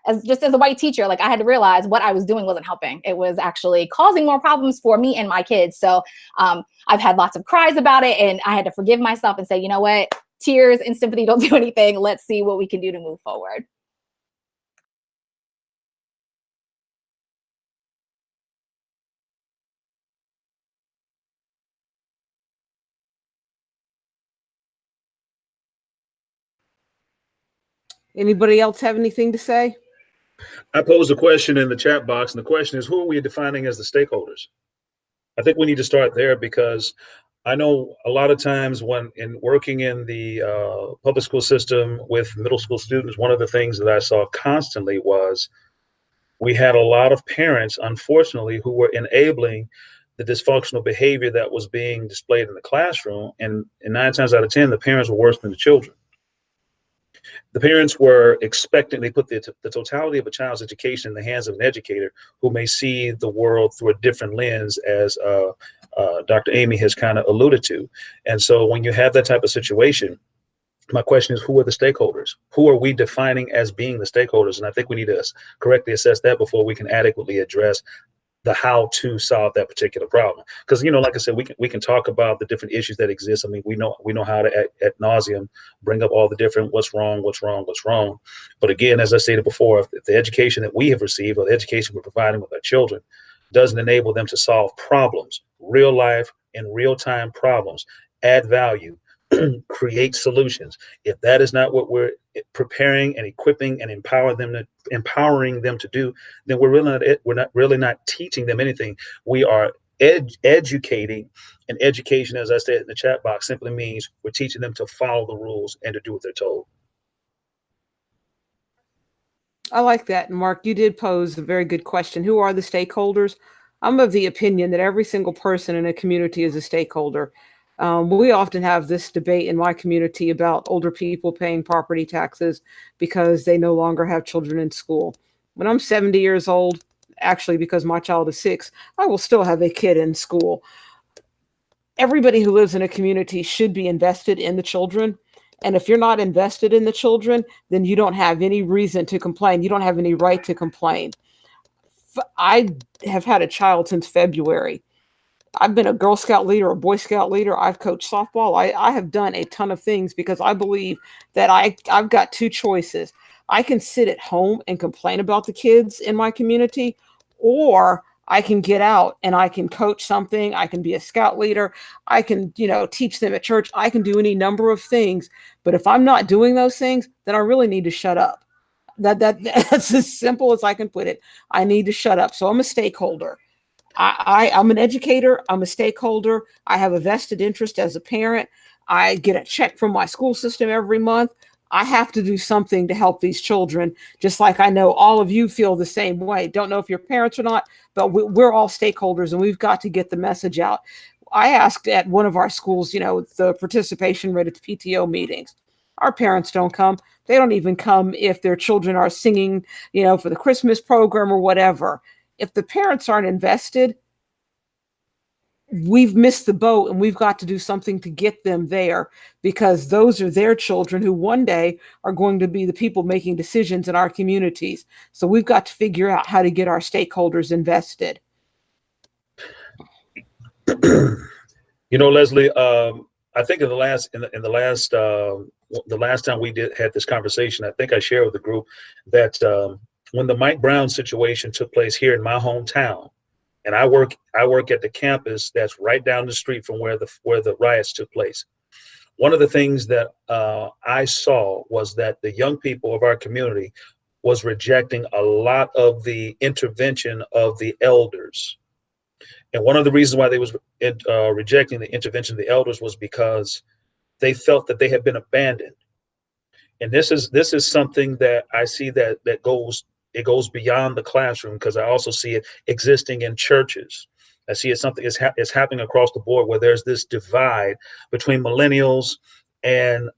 Speaker 6: as a white teacher, like I had to realize what I was doing wasn't helping. It was actually causing more problems for me and my kids. So I've had lots of cries about it, and I had to forgive myself and say, you know what, tears and sympathy don't do anything. Let's see what we can do to move forward.
Speaker 7: Anybody else have anything to say?
Speaker 4: I posed a question in the chat box, and the question is, who are we defining as the stakeholders? I think we need to start there, because I know a lot of times when working in the public school system with middle school students, one of the things that I saw constantly was we had a lot of parents, unfortunately, who were enabling the dysfunctional behavior that was being displayed in the classroom. And 9 times out of 10, the parents were worse than the children. The parents were expecting, they put the totality of a child's education in the hands of an educator who may see the world through a different lens, as Dr. Amy has kind of alluded to. And so when you have that type of situation, my question is, who are the stakeholders? Who are we defining as being the stakeholders? And I think we need to correctly assess that before we can adequately address the how to solve that particular problem. Because, you know, like I said, we can talk about the different issues that exist. I mean, we know how to ad nauseum bring up all the different what's wrong. But again, as I stated before, if the education that we have received or the education we're providing with our children doesn't enable them to solve problems, real life and real time problems, add value, create solutions. If that is not what we're preparing and equipping and empowering them to do, then we're not really teaching them anything. We are educating, and education, as I said in the chat box, simply means we're teaching them to follow the rules and to do what they're told.
Speaker 7: I like that. Mark, you did pose a very good question. Who are the stakeholders? I'm of the opinion that every single person in a community is a stakeholder. We often have this debate in my community about older people paying property taxes because they no longer have children in school. When I'm 70 years old, actually, because my child is 6, I will still have a kid in school. Everybody who lives in a community should be invested in the children. And if you're not invested in the children, then you don't have any reason to complain. You don't have any right to complain. I have had a child since February. I've been a Girl Scout leader, a Boy Scout leader. I've coached softball. I have done a ton of things because I believe that I've got 2 choices. I can sit at home and complain about the kids in my community, or I can get out and I can coach something. I can be a scout leader. I can, teach them at church. I can do any number of things. But if I'm not doing those things, then I really need to shut up. That's as simple as I can put it. I need to shut up. So I'm a stakeholder. I'm an educator. I'm a stakeholder. I have a vested interest as a parent. I get a check from my school system every month. I have to do something to help these children, just like I know all of you feel the same way. Don't know if you're parents or not, but we're all stakeholders and we've got to get the message out. I asked at one of our schools, the participation rate at the PTO meetings. Our parents don't come. They don't even come if their children are singing, for the Christmas program or whatever. If the parents aren't invested, we've missed the boat, and we've got to do something to get them there, because those are their children who one day are going to be the people making decisions in our communities. So we've got to figure out how to get our stakeholders invested.
Speaker 4: Leslie, I think in the last time we had this conversation, I think I shared with the group that when the Mike Brown situation took place here in my hometown, and I work at the campus that's right down the street from where the riots took place. One of the things that I saw was that the young people of our community was rejecting a lot of the intervention of the elders. And one of the reasons why they was rejecting the intervention of the elders was because they felt that they had been abandoned. And this is something that I see that goes beyond the classroom, because I also see it existing in churches. I see it something is happening across the board, where there's this divide between millennials and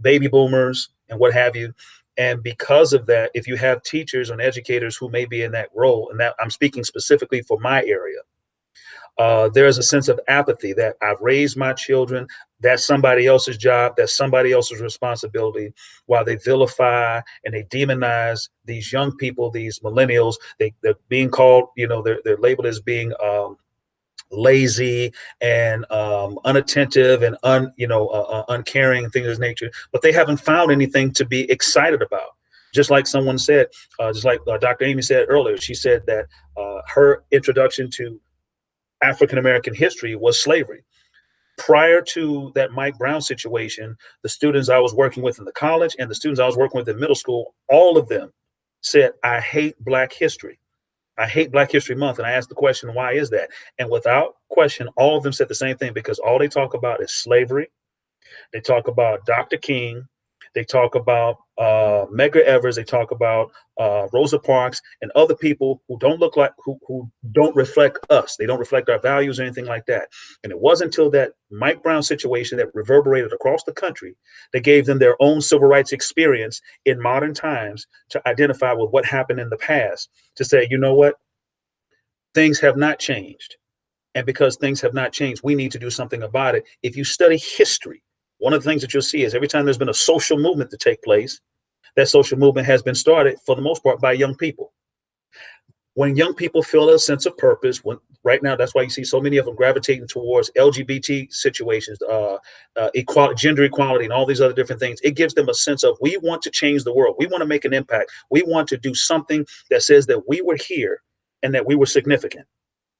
Speaker 4: baby boomers and what have you. And because of that, if you have teachers and educators who may be in that role, and that I'm speaking specifically for my area, there is a sense of apathy that I've raised my children. That's somebody else's job. That's somebody else's responsibility. While they vilify and they demonize these young people, these millennials, they're being called, they're labeled as being lazy and unattentive and uncaring, things of this nature. But they haven't found anything to be excited about. Just like someone said, just like Dr. Amy said earlier, she said that her introduction to African-American history was slavery. Prior to that Mike Brown situation, the students I was working with in the college and the students I was working with in middle school, all of them said, I hate Black history. I hate Black History Month. And I asked the question, why is that? And without question, all of them said the same thing, because all they talk about is slavery. They talk about Dr. King. They talk about Medgar Evers. They talk about Rosa Parks and other people who don't look like, who don't reflect us. They don't reflect our values or anything like that. And it wasn't until that Mike Brown situation that reverberated across the country that gave them their own civil rights experience in modern times to identify with what happened in the past, to say, you know what, things have not changed. And because things have not changed, we need to do something about it. If you study history, one of the things that you'll see is every time there's been a social movement to take place, that social movement has been started for the most part by young people. When young people feel a sense of purpose, right now, that's why you see so many of them gravitating towards LGBT situations, equality, gender equality, and all these other different things. It gives them a sense of, we want to change the world. We want to make an impact. We want to do something that says that we were here and that we were significant.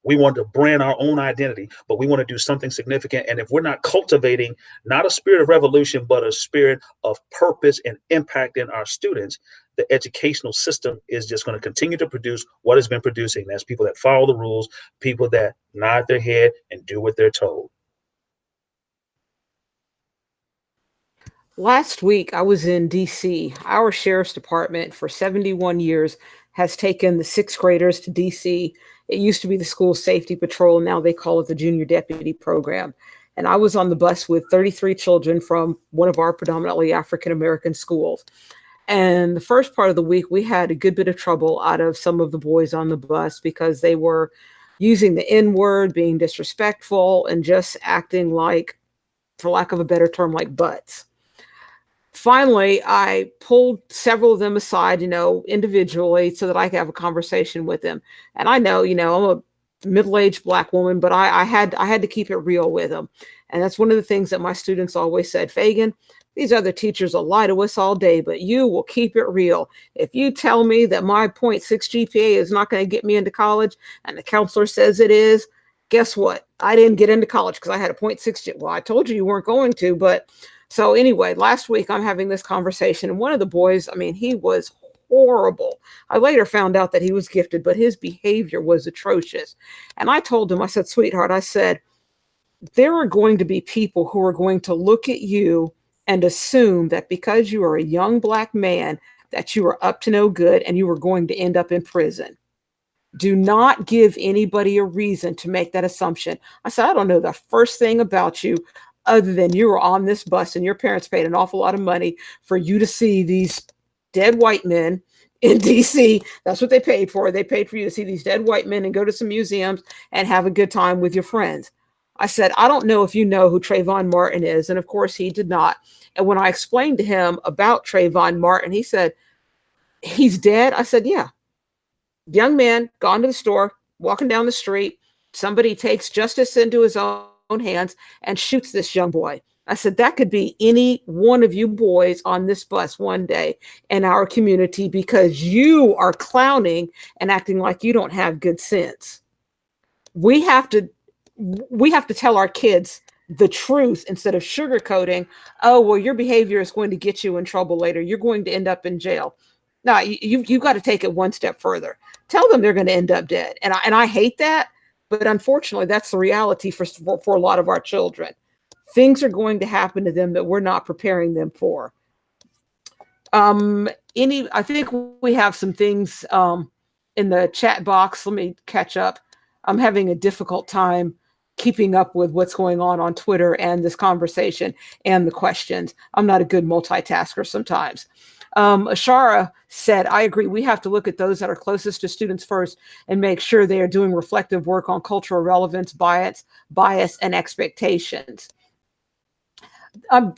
Speaker 4: We want to brand our own identity, but we want to do something significant. And if we're not cultivating not a spirit of revolution, but a spirit of purpose and impact in our students, the educational system is just going to continue to produce what it's been producing. That's people that follow the rules, people that nod their head and do what they're told.
Speaker 7: Last week, I was in DC. Our sheriff's department for 71 years has taken the sixth graders to DC. It used to be the school safety patrol. Now they call it the junior deputy program. And I was on the bus with 33 children from one of our predominantly African-American schools. And the first part of the week, we had a good bit of trouble out of some of the boys on the bus because they were using the N-word, being disrespectful, and just acting like, for lack of a better term, like butts. Finally, I pulled several of them aside, individually so that I could have a conversation with them. And I know, I'm a middle-aged Black woman, but I had to keep it real with them. And that's one of the things that my students always said, Fagan, these other teachers will lie to us all day, but you will keep it real. If you tell me that my 0.6 GPA is not going to get me into college and the counselor says it is, guess what? I didn't get into college because I had a 0.6. Well, I told you weren't going to, but so anyway, last week I'm having this conversation, and one of the boys, he was horrible. I later found out that he was gifted, but his behavior was atrocious. And I told him, I said, sweetheart, I said, there are going to be people who are going to look at you and assume that because you are a young Black man, that you are up to no good and you are going to end up in prison. Do not give anybody a reason to make that assumption. I said, I don't know the first thing about you other than you were on this bus and your parents paid an awful lot of money for you to see these dead white men in DC. That's what they paid for. They paid for you to see these dead white men and go to some museums and have a good time with your friends. I said, I don't know if you know who Trayvon Martin is. And of course he did not. And when I explained to him about Trayvon Martin, he said, he's dead. I said, yeah. Young man, gone to the store, walking down the street. Somebody takes justice into his own hands and shoots this young boy. I said, that could be any one of you boys on this bus one day in our community because you are clowning and acting like you don't have good sense. We have to tell our kids the truth instead of sugarcoating. Oh, well, your behavior is going to get you in trouble later. You're going to end up in jail. No, you've got to take it one step further. Tell them they're going to end up dead. And I hate that. But unfortunately, that's the reality for a lot of our children. Things are going to happen to them that we're not preparing them for. I think we have some things in the chat box. Let me catch up. I'm having a difficult time keeping up with what's going on Twitter and this conversation and the questions. I'm not a good multitasker sometimes. Ashara said, I agree. We have to look at those that are closest to students first and make sure they are doing reflective work on cultural relevance, bias, and expectations.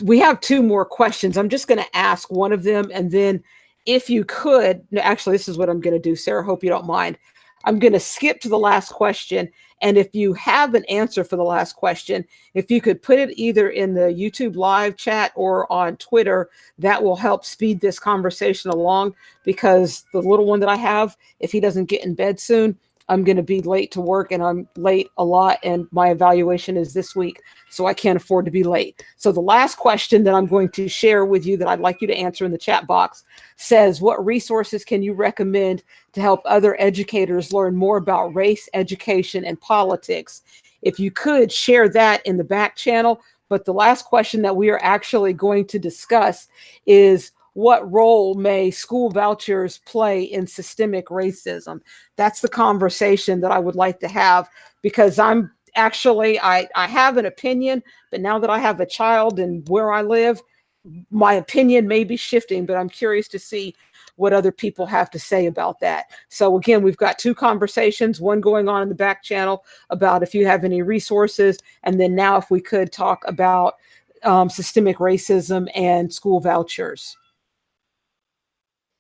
Speaker 7: We have two more questions. I'm just going to ask one of them. And then if you could, actually, this is what I'm going to do, Sarah, hope you don't mind. I'm going to skip to the last question. And if you have an answer for the last question, if you could put it either in the YouTube live chat or on Twitter, that will help speed this conversation along because the little one that I have, if he doesn't get in bed soon, I'm going to be late to work and I'm late a lot. And my evaluation is this week, so I can't afford to be late. So the last question that I'm going to share with you that I'd like you to answer in the chat box says, what resources can you recommend to help other educators learn more about race, education, and politics? If you could share that in the back channel. But the last question that we are actually going to discuss is, what role may school vouchers play in systemic racism? That's the conversation that I would like to have, because I'm actually, I have an opinion, but now that I have a child and where I live, my opinion may be shifting, but I'm curious to see what other people have to say about that. So again, we've got two conversations, one going on in the back channel about if you have any resources, and then now if we could talk about systemic racism and school vouchers.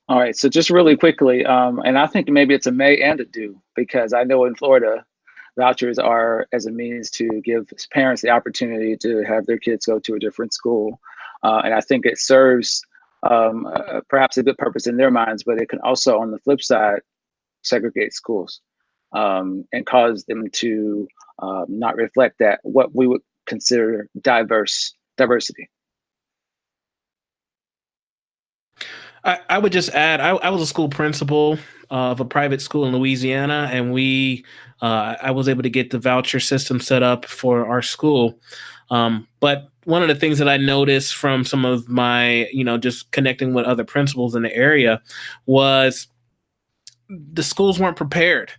Speaker 2: All right, so just really quickly, and I think maybe it's a may and a do, because I know in Florida, vouchers are as a means to give parents the opportunity to have their kids go to a different school. And I think it serves perhaps a good purpose in their minds, but it can also, on the flip side, segregate schools and cause them to not reflect that what we would consider diversity.
Speaker 5: I would just add, I was a school principal of a private school in Louisiana, and I was able to get the voucher system set up for our school. But one of the things that I noticed from some of my, just connecting with other principals in the area was the schools weren't prepared.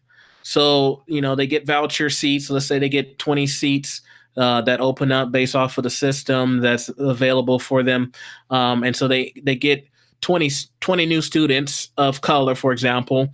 Speaker 5: So, they get voucher seats. Let's say they get 20 seats that open up based off of the system that's available for them. And so they get 20 new students of color, for example,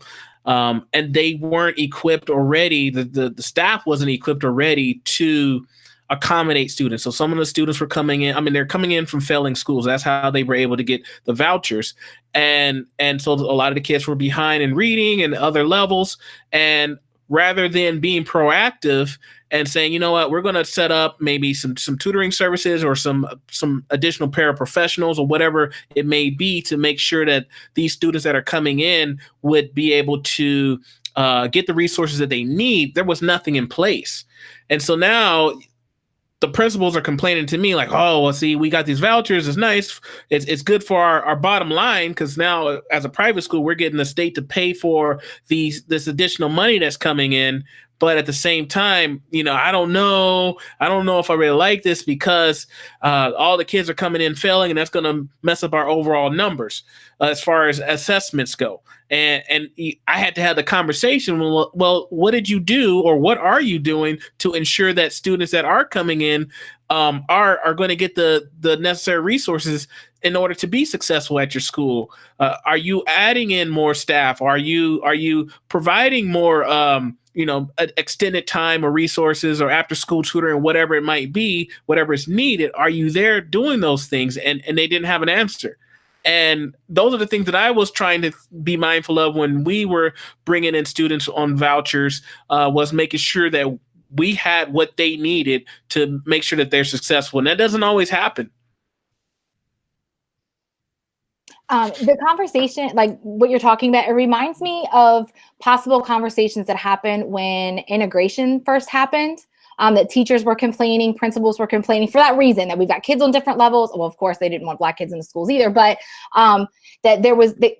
Speaker 5: and they weren't equipped or ready. The staff wasn't equipped or ready to accommodate students. So some of the students were coming in. I mean, they're coming in from failing schools. That's how they were able to get the vouchers. And so a lot of the kids were behind in reading and other levels. And rather than being proactive and saying, you know what, we're going to set up maybe some tutoring services or some additional paraprofessionals or whatever it may be to make sure that these students that are coming in would be able to get the resources that they need, there was nothing in place. And so now the principals are complaining to me like, oh, well, see, we got these vouchers. It's nice. It's good for our bottom line, because now as a private school, we're getting the state to pay for this additional money that's coming in. But at the same time, I don't know if I really like this, because all the kids are coming in failing, and that's going to mess up our overall numbers as far as assessments go. And I had to have the conversation. Well, what did you do, or what are you doing to ensure that students that are coming in are going to get the necessary resources in order to be successful at your school? Are you adding in more staff? Are you providing more extended time or resources or after school tutoring, whatever it might be, whatever is needed? Are you there doing those things? And they didn't have an answer. And those are the things that I was trying to be mindful of when we were bringing in students on vouchers, was making sure that we had what they needed to make sure that they're successful. And that doesn't always happen.
Speaker 6: The conversation, like what you're talking about, it reminds me of possible conversations that happened when integration first happened. That teachers were complaining, principals were complaining for that reason, that we've got kids on different levels. Well, of course, they didn't want Black kids in the schools either, but that there was the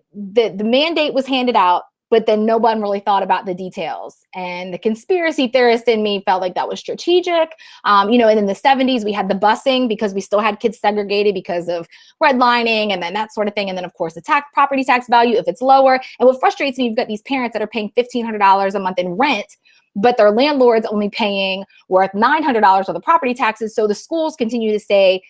Speaker 6: mandate was handed out, but then no one really thought about the details. And the conspiracy theorist in me felt like that was strategic. And in the 70s, we had the busing because we still had kids segregated because of redlining and then that sort of thing. And then, of course, the property tax value, if it's lower. And what frustrates me, you've got these parents that are paying $1,500 a month in rent, but their landlord's only paying worth $900 of the property taxes. So the schools continue to say,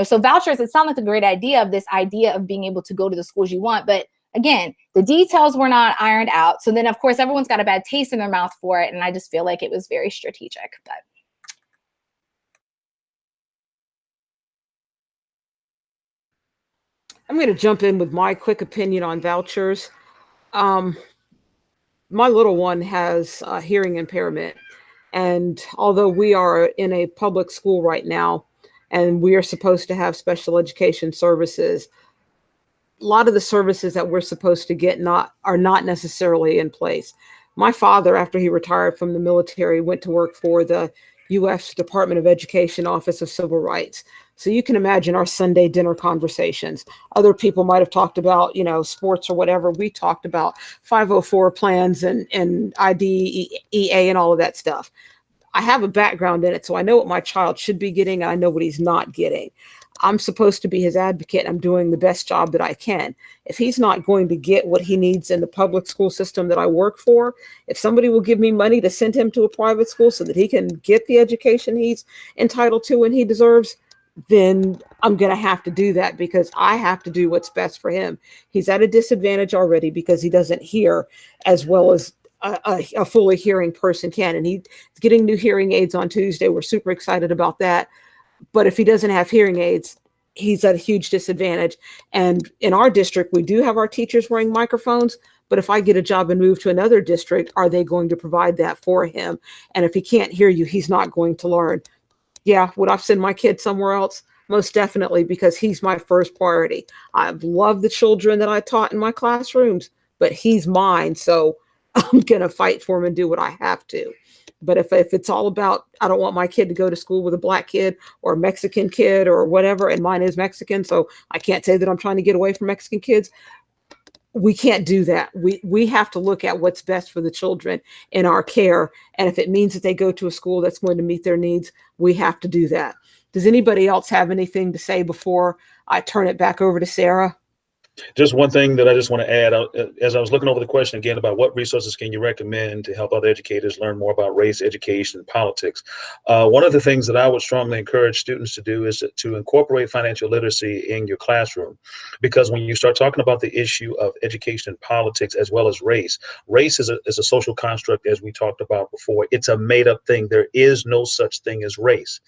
Speaker 6: so vouchers, it sounds like a great idea of this idea of being able to go to the schools you want. But again, the details were not ironed out. So then, of course, everyone's got a bad taste in their mouth for it. And I just feel like it was very strategic. But
Speaker 7: I'm going to jump in with my quick opinion on vouchers. My little one has a hearing impairment. And although we are in a public school right now, and we are supposed to have special education services, a lot of the services that we're supposed to get are not necessarily in place. My father, after he retired from the military, went to work for the U.S. Department of Education Office of Civil Rights. So you can imagine our Sunday dinner conversations. Other people might have talked about, sports or whatever. We talked about 504 plans and IDEA and all of that stuff. I have a background in it, so I know what my child should be getting, and I know what he's not getting. I'm supposed to be his advocate. I'm doing the best job that I can. If he's not going to get what he needs in the public school system that I work for, if somebody will give me money to send him to a private school so that he can get the education he's entitled to and he deserves, then I'm going to have to do that, because I have to do what's best for him. He's at a disadvantage already because he doesn't hear as well as a fully hearing person can. And he's getting new hearing aids on Tuesday. We're super excited about that. But if he doesn't have hearing aids, he's at a huge disadvantage. And in our district, we do have our teachers wearing microphones, but if I get a job and move to another district, are they going to provide that for him? And if he can't hear you, he's not going to learn. Yeah, would I send my kid somewhere else? Most definitely, because he's my first priority. I've loved the children that I taught in my classrooms, but he's mine. So I'm going to fight for him and do what I have to. But if it's all about, I don't want my kid to go to school with a black kid or a Mexican kid or whatever, and mine is Mexican, so I can't say that I'm trying to get away from Mexican kids. We can't do that. We have to look at what's best for the children in our care. And if it means that they go to a school that's going to meet their needs, we have to do that. Does anybody else have anything to say before I turn it back over to Sarah?
Speaker 4: Just one thing that I just want to add, as I was looking over the question again about what resources can you recommend to help other educators learn more about race, education, and politics. One of the things that I would strongly encourage students to do is to incorporate financial literacy in your classroom. Because when you start talking about the issue of education and politics as well as race is a social construct, as we talked about before. It's a made up thing. There is no such thing as race.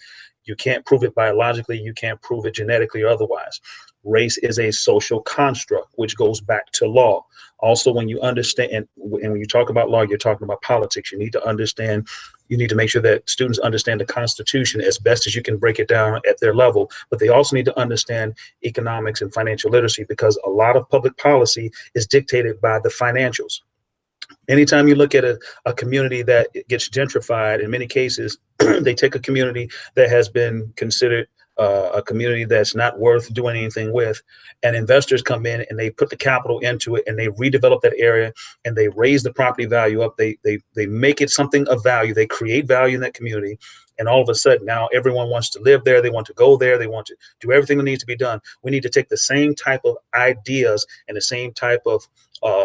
Speaker 4: You can't prove it biologically. You can't prove it genetically or otherwise. Race is a social construct, which goes back to law. Also, when you understand, and when you talk about law, you're talking about politics. You need to understand, you need to make sure that students understand the Constitution as best as you can break it down at their level. But they also need to understand economics and financial literacy, because a lot of public policy is dictated by the financials. Anytime you look at a community that gets gentrified, in many cases, they take a community that has been considered a community that's not worth doing anything with, and investors come in and they put the capital into it and they redevelop that area and they raise the property value up. They make it something of value. They create value in that community. And all of a sudden now everyone wants to live there. They want to go there. They want to do everything that needs to be done. We need to take the same type of ideas and the same type of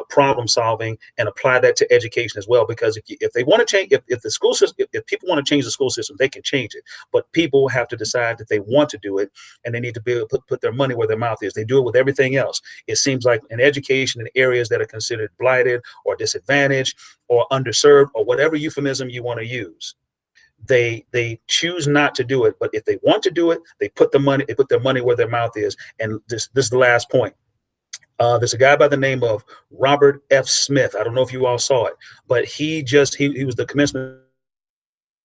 Speaker 4: problem solving and apply that to education as well. Because if they want to change, if the school system, if people want to change the school system, they can change it. But people have to decide that they want to do it, and they need to be able to put their money where their mouth is. They do it with everything else. It seems like in education, in areas that are considered blighted or disadvantaged or underserved or whatever euphemism you want to use, they choose not to do it. But if they want to do it, they put their money where their mouth is. And this is the last point. There's a guy by the name of Robert F. Smith. I don't know if you all saw it, but he was the commencement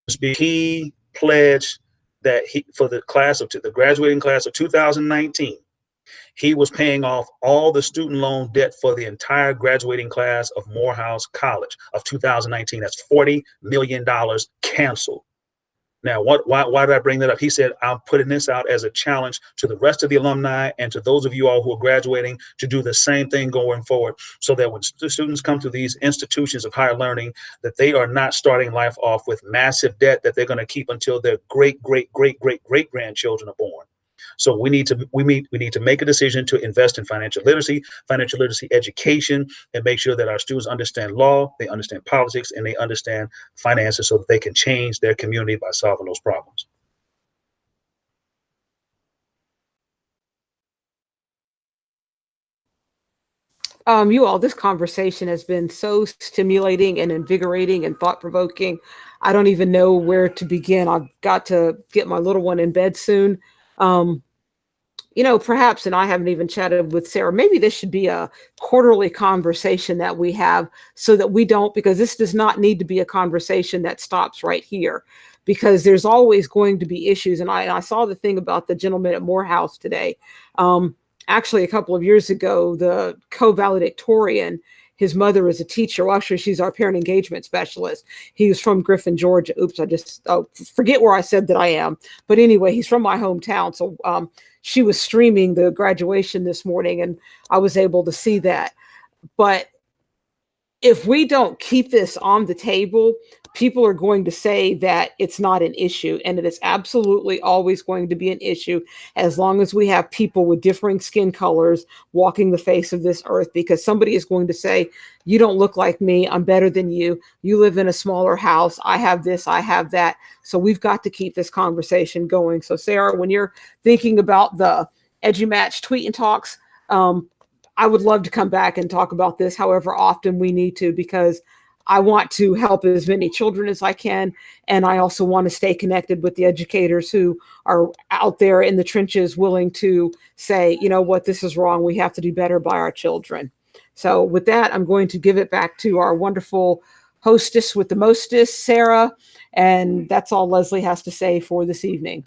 Speaker 4: speaker. He pledged that for the graduating class of 2019, he was paying off all the student loan debt for the entire graduating class of Morehouse College of 2019. That's $40 million canceled. Now, why did I bring that up? He said, I'm putting this out as a challenge to the rest of the alumni and to those of you all who are graduating to do the same thing going forward, so that when students come to these institutions of higher learning, that they are not starting life off with massive debt that they're going to keep until their great grandchildren are born. So we need to make a decision to invest in financial literacy education, and make sure that our students understand law, they understand politics, and they understand finances, so that they can change their community by solving those problems.
Speaker 7: You all, this conversation has been so stimulating and invigorating and thought-provoking. I don't even know where to begin. I've got to get my little one in bed soon. Perhaps, and I haven't even chatted with Sarah, maybe this should be a quarterly conversation that we have, so that we don't, because this does not need to be a conversation that stops right here, because there's always going to be issues. And I saw the thing about the gentleman at Morehouse today. Actually, a couple of years ago, the co-valedictorian, his mother is a teacher. Well, actually, she's our parent engagement specialist. He was from Griffin, Georgia. Oops, I just forget where I said that I am. But anyway, he's from my hometown. So she was streaming the graduation this morning, and I was able to see that. But if we don't keep this on the table, people are going to say that it's not an issue, and it is absolutely always going to be an issue as long as we have people with differing skin colors walking the face of this earth, because somebody is going to say, you don't look like me, I'm better than you, you live in a smaller house, I have this, I have that. So we've got to keep this conversation going. So Sarah, when you're thinking about the EduMatch Tweet and Talks, I would love to come back and talk about this however often we need to, because I want to help as many children as I can. And I also want to stay connected with the educators who are out there in the trenches willing to say, you know what, this is wrong. We have to do better by our children. So with that, I'm going to give it back to our wonderful hostess with the mostest, Sarah. And that's all Leslie has to say for this evening.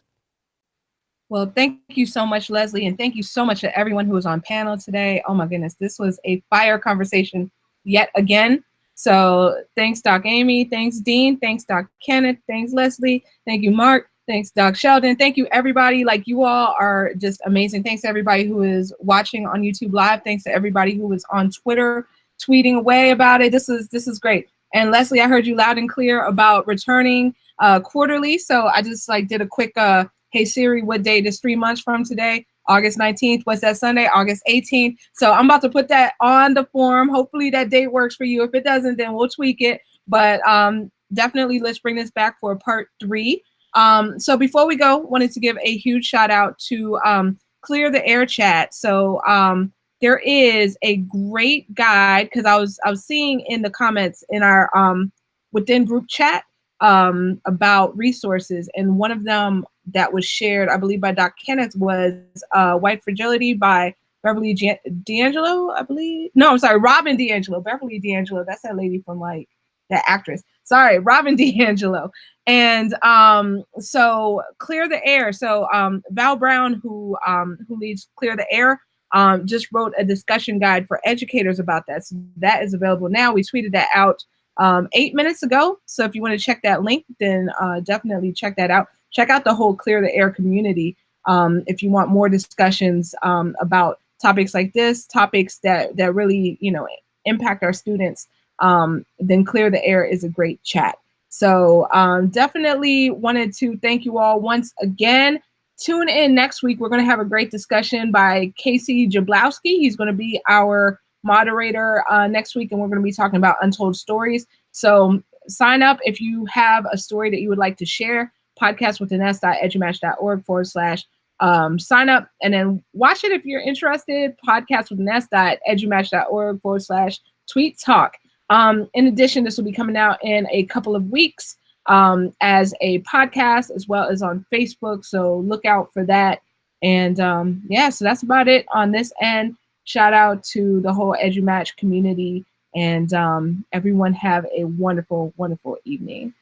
Speaker 1: Well, thank you so much, Leslie, and thank you so much to everyone who was on panel today. Oh my goodness, this was a fire conversation yet again. So thanks, Doc Amy. Thanks, Dean. Thanks, Doc Kenneth. Thanks, Leslie. Thank you, Mark. Thanks, Doc Sheldon. Thank you, everybody. Like, you all are just amazing. Thanks to everybody who is watching on YouTube Live. Thanks to everybody who was on Twitter tweeting away about it. This is great. And Leslie, I heard you loud and clear about returning quarterly. So I just did a quick hey Siri, what date is 3 months from today? August 19th. What's that Sunday? August 18th. So I'm about to put that on the form. Hopefully that date works for you. If it doesn't, then we'll tweak it. But definitely let's bring this back for part 3. So before we go, wanted to give a huge shout out to Clear the Air chat. So there is a great guide, because I was seeing in the comments in our within group chat about resources, and one of them that was shared, I believe, by Doc Kenneth was White Fragility by Beverly D'Angelo, I believe. No, I'm sorry, Robin DiAngelo. Beverly D'Angelo, that's that lady from that actress. Sorry, Robin DiAngelo. And so Clear the Air. So Val Brown, who leads Clear the Air, just wrote a discussion guide for educators about that. So that is available now. We tweeted that out 8 minutes ago. So if you want to check that link, then definitely check that out. Check out the whole Clear the Air community if you want more discussions about topics like this, topics that really, impact our students. Then Clear the Air is a great chat. So definitely wanted to thank you all once again. Tune in next week. We're going to have a great discussion by Casey Jablowski. He's going to be our moderator next week, and we're going to be talking about untold stories. So sign up if you have a story that you would like to share. podcastwithanS.edumatch.org/sign up, and then watch it if you're interested. podcastwithanS.edumatch.org/tweet talk. In addition, this will be coming out in a couple of weeks as a podcast, as well as on Facebook. So look out for that. And yeah, so that's about it on this end. Shout out to the whole EduMatch community, and everyone have a wonderful, wonderful evening.